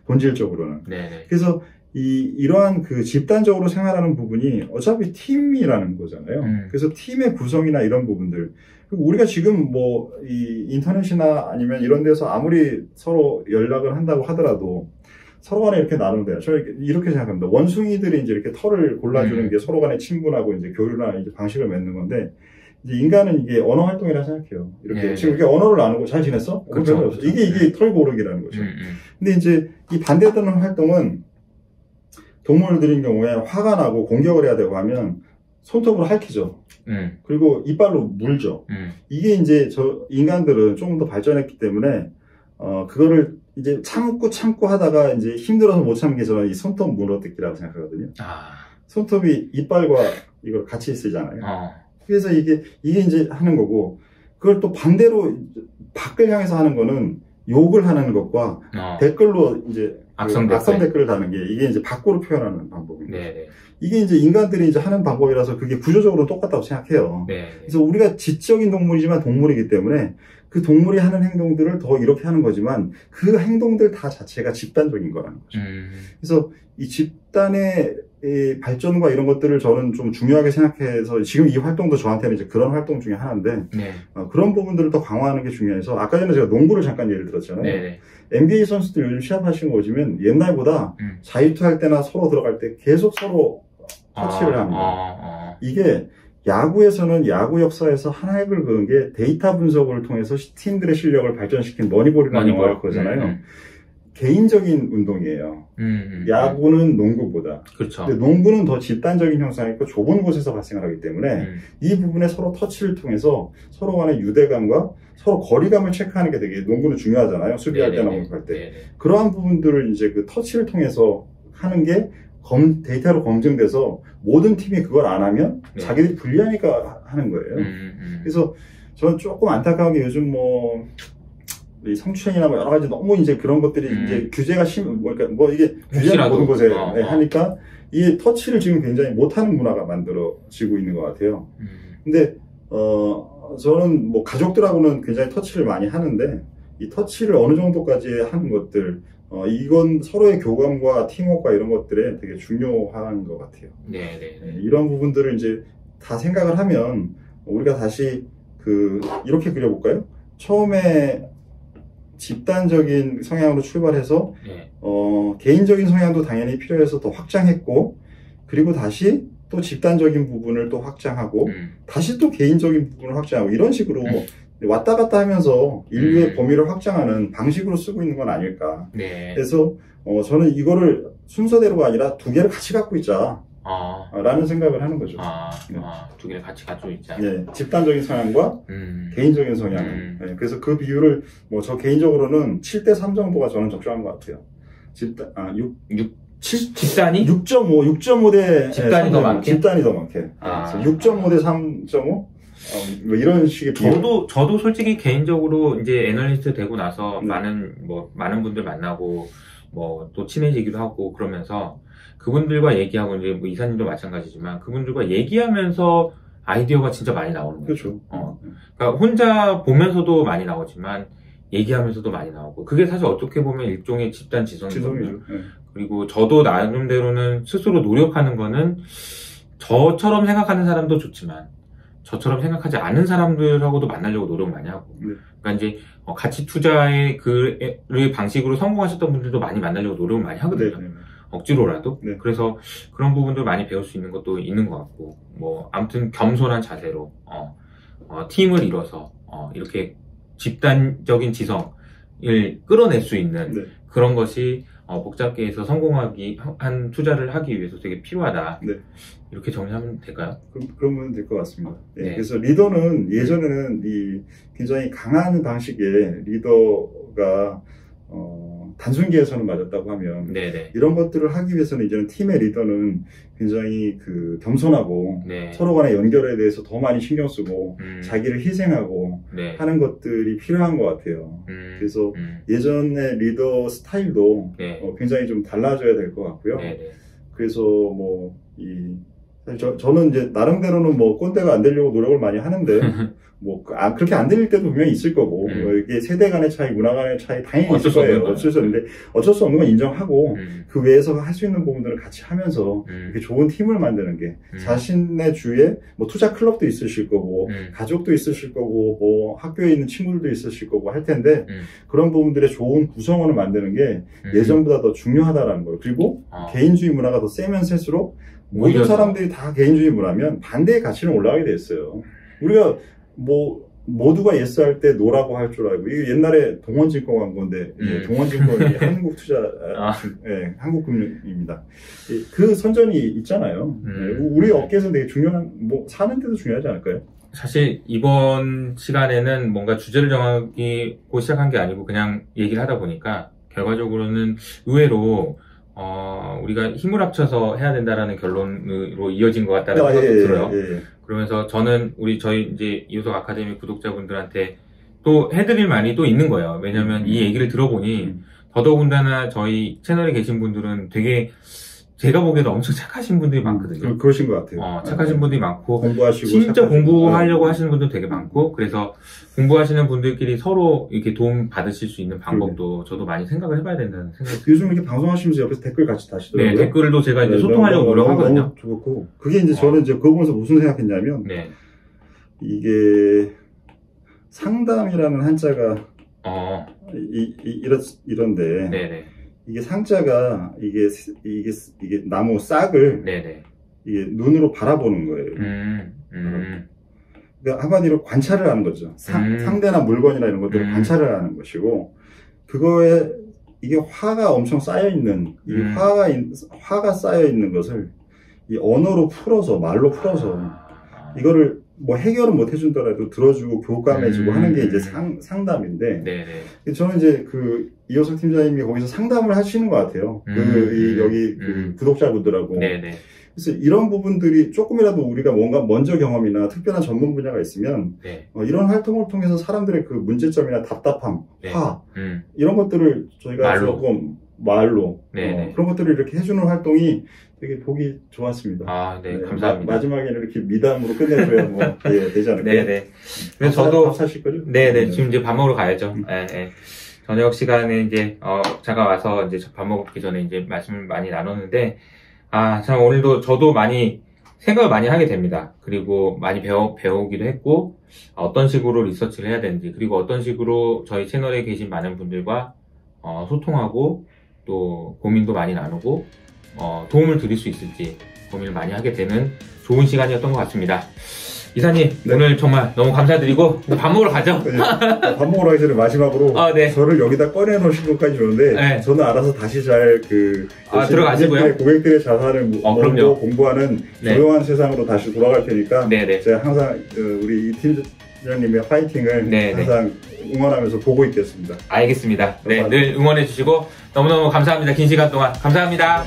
본질적으로는. 네네. 그래서 이러한 그 집단적으로 생활하는 부분이 어차피 팀이라는 거잖아요. 그래서 팀의 구성이나 이런 부분들. 그리고 우리가 지금 뭐, 인터넷이나 아니면 이런 데서 아무리 서로 연락을 한다고 하더라도 서로 간에 이렇게 나누는데요. 저는 이렇게 생각합니다. 원숭이들이 이제 이렇게 털을 골라주는 게 서로 간에 친분하고 이제 교류나 이제 방식을 맺는 건데, 이제 인간은 이게 언어 활동이라 생각해요. 이렇게 지금 이렇게 언어를 나누고 잘 지냈어? 그렇죠. 그렇죠. 이게 털 고르기라는 거죠. 근데 이제 이 반대되는 활동은 동물들인 경우에 화가 나고 공격을 해야 되고 하면 손톱으로 핥히죠. 그리고 이빨로 물죠. 이게 이제 인간들은 조금 더 발전했기 때문에, 그거를 이제 참고 하다가 이제 힘들어서 못 참는 게 저는 이 손톱 물어뜯기라고 생각하거든요. 손톱이 이빨과 이걸 같이 쓰잖아요. 그래서 이게 이제 하는 거고, 그걸 또 반대로 밖을 향해서 하는 거는 욕을 하는 것과 댓글로 이제 악성 댓글을 다는 게 이게 이제 밖으로 표현하는 방법입니다. 네네. 이게 이제 인간들이 이제 하는 방법이라서 그게 구조적으로 똑같다고 생각해요. 네네. 그래서 우리가 지적인 동물이지만 동물이기 때문에 그 동물이 하는 행동들을 더 이렇게 하는 거지만 그 행동들 다 자체가 집단적인 거라는 거죠. 그래서 이 집단의 발전과 이런 것들을 저는 좀 중요하게 생각해서 지금 이 활동도 저한테는 이제 그런 활동 중에 하나인데 그런 부분들을 더 강화하는 게 중요해서 아까 전에 제가 농구를 잠깐 예를 들었잖아요. 네네. NBA 선수들 요즘 시합하시는 거 보시면 옛날보다 자유투 할 때나 서로 들어갈 때 계속 서로 터치를 합니다. 이게 야구에서는 야구 역사에서 한 획을 그은 게 데이터 분석을 통해서 팀들의 실력을 발전시킨 머니볼이라는 영화를 그러잖아요. 개인적인 운동이에요. 야구는 농구보다. 그렇죠. 근데 농구는 더 집단적인 형상이 있고 좁은 곳에서 발생을 하기 때문에 이 부분에 서로 터치를 통해서 서로 간의 유대감과 서로 거리감을 체크하는 게 되게 농구는 중요하잖아요. 수비할 때나 공격할 때. 그러한 부분들을 이제 그 터치를 통해서 하는 게 데이터로 검증돼서 모든 팀이 그걸 안 하면 자기들이 불리하니까 하는 거예요. 그래서 저는 조금 안타까운 게 요즘 뭐 이 성추행이나 뭐 여러 가지 너무 이제 그런 것들이 이제 규제가 뭐 이게 규제가 모든 곳에 하니까 이 터치를 지금 굉장히 못하는 문화가 만들어지고 있는 것 같아요. 근데 저는 뭐 가족들하고는 굉장히 터치를 많이 하는데 이 터치를 어느 정도까지 하는 것들 이건 서로의 교감과 팀워크와 이런 것들에 되게 중요한 것 같아요. 네네. 이런 부분들을 이제 다 생각을 하면 우리가 다시 이렇게 그려볼까요? 처음에 집단적인 성향으로 출발해서 개인적인 성향도 당연히 필요해서 더 확장했고 그리고 다시 또 집단적인 부분을 또 확장하고 다시 또 개인적인 부분을 확장하고 이런 식으로 왔다 갔다 하면서 인류의 범위를 확장하는 방식으로 쓰고 있는 건 아닐까. 그래서 저는 이거를 순서대로가 아니라 두 개를 같이 갖고 있자 라는 생각을 하는 거죠. 두 개를 같이 가지고 있자. 네, 집단적인 성향과 개인적인 성향. 네, 그래서 그 비율을 저 개인적으로는 7:3 정도가 저는 적정한 것 같아요. 집단이? 6.5대 집단이 더 많게? 집단이 더 많게. 6.5대 3.5? 뭐 이런 식의 저도 솔직히 개인적으로 이제 애널리스트 되고 나서 많은 분들 만나고 뭐 또 친해지기도 하고 그러면서 그분들과 얘기하고 이제 뭐 이사님도 마찬가지지만 그분들과 얘기하면서 아이디어가 진짜 많이 나오는 거죠. 그렇죠. 그러니까 혼자 보면서도 많이 나오지만 얘기하면서도 많이 나오고 그게 사실 어떻게 보면 일종의 집단 지성이거든요. 그리고 저도 나름대로는 스스로 노력하는 거는 저처럼 생각하는 사람도 좋지만 저처럼 생각하지 않은 사람들하고도 만나려고 노력 많이 하고 그러니까 이제 가치 투자의 그 방식으로 성공하셨던 분들도 많이 만나려고 노력을 많이 하거든요. 억지로라도. 그래서 그런 부분들 많이 배울 수 있는 것도 있는 것 같고 뭐 아무튼 겸손한 자세로 팀을 이뤄서 이렇게 집단적인 지성을 끌어낼 수 있는 그런 것이 복잡계에서 한 투자를 하기 위해서 되게 필요하다. 이렇게 정리하면 될까요? 그러면 될 것 같습니다. 그래서 리더는 예전에는 굉장히 강한 방식의 리더가 단순계에서는 맞았다고 하면 네네. 이런 것들을 하기 위해서는 이제는 팀의 리더는 굉장히 그 겸손하고 네. 서로 간의 연결에 대해서 더 많이 신경 쓰고 자기를 희생하고 네. 하는 것들이 필요한 것 같아요. 그래서 예전의 리더 스타일도 네. 굉장히 좀 달라져야 될 것 같고요. 네네. 그래서 뭐 저는 이제 나름대로는 뭐 꼰대가 안 되려고 노력을 많이 하는데 뭐 그렇게 안 들릴 때도 분명히 있을 거고 이게 세대 간의 차이, 문화 간의 차이 당연히 있을 거예요. 어쩔 수 없는데 어쩔 수 없는 건 인정하고 그 외에서 할 수 있는 부분들을 같이 하면서 이렇게 좋은 팀을 만드는 게 자신의 주위에 뭐 투자 클럽도 있으실 거고 가족도 있으실 거고 뭐 학교에 있는 친구들도 있으실 거고 할 텐데 그런 부분들의 좋은 구성원을 만드는 게 예전보다 더 중요하다라는 거예요. 그리고 개인주의 문화가 더 세면 세수록 모든 사람들이 다 개인주의 문화면 반대의 가치는 올라가게 돼 있어요. 우리가 뭐 모두가 예스 할 때 노라고 할 줄 알고 이게 옛날에 동원증권 광고인데 동원증권이 한국투자 한국금융입니다. 그 선전이 있잖아요. 우리 업계에서 되게 중요한 뭐 사는데도 중요하지 않을까요? 사실 이번 시간에는 뭔가 주제를 정하고 시작한 게 아니고 그냥 얘기를 하다 보니까 결과적으로는 의외로 우리가 힘을 합쳐서 해야 된다라는 결론으로 이어진 것 같다는 생각도 들어요. 그러면서 저는 저희 이제 이호석 아카데미 구독자분들한테 또 해드릴 말이 또 있는 거예요. 왜냐면 이 얘기를 들어보니 더더군다나 저희 채널에 계신 분들은 되게 제가 보기에도 엄청 착하신 분들이 많거든요. 그러신 것 같아요. 착하신 분들이 많고 공부하시고 진짜 공부하려고 하시는 분들 되게 많고 그래서 공부하시는 분들끼리 서로 이렇게 도움 받으실 수 있는 방법도 저도 많이 생각을 해봐야 된다는 생각이 요즘 이렇게 방송하시면서 옆에서 댓글 같이 다시더라고요. 네, 댓글도 제가 이제 소통하려고 노력하거든요. 너무 좋고 그게 이제 저는 이제 그거 보면서 무슨 생각했냐면 이게 상담이라는 한자가 이런데 네네. 이게 상자가 이게 나무 싹을 이게 눈으로 바라보는 거예요. 그러니까 한마디로 관찰을 하는 거죠. 상대나 물건이나 이런 것들을 관찰을 하는 것이고 그거에 이게 화가 엄청 쌓여 있는 이 화가 쌓여 있는 것을 이 언어로 풀어서 말로 풀어서 이거를 뭐 해결은 못 해준다라도 들어주고 교감해주고 하는 게 이제 상담인데 저는 이제 그 이호석 팀장님이 거기서 상담을 하시는 것 같아요. 여기 구독자분들하고. 그래서 이런 부분들이 조금이라도 우리가 뭔가 먼저 경험이나 특별한 전문 분야가 있으면 이런 활동을 통해서 사람들의 그 문제점이나 답답함, 화 이런 것들을 저희가 조금 말로 그런 것들을 이렇게 해주는 활동이 되게 보기 좋았습니다. 감사합니다. 마지막에는 이렇게 미담으로 끝내줘야 뭐 되지 않을까요? 그래서 저도 밥 사실 거죠? 지금 이제 밥 먹으러 가야죠. 저녁 시간에 이제 잠깐 와서 이제 밥 먹기 전에 이제 말씀을 많이 나눴는데 참 오늘도 저도 많이 생각을 많이 하게 됩니다. 그리고 많이 배우기도 했고 어떤 식으로 리서치를 해야 되는지 그리고 어떤 식으로 저희 채널에 계신 많은 분들과 소통하고 또 고민도 많이 나누고 도움을 드릴 수 있을지 고민을 많이 하게 되는 좋은 시간이었던 것 같습니다. 이사님 오늘 정말 너무 감사드리고 밥 먹으러 가죠. 밥 먹으러 가기 전에 마지막으로 저를 여기다 꺼내 놓으신 것까지 좋은데 저는 알아서 다시 잘 들어가시고요. 고객들의 자산을 공부하는 조용한 세상으로 다시 돌아갈 테니까 제가 항상 우리 이 팀장님의 파이팅을 항상 응원하면서 보고 있겠습니다. 알겠습니다. 늘 응원해 주시고 너무너무 감사합니다. 긴 시간 동안 감사합니다.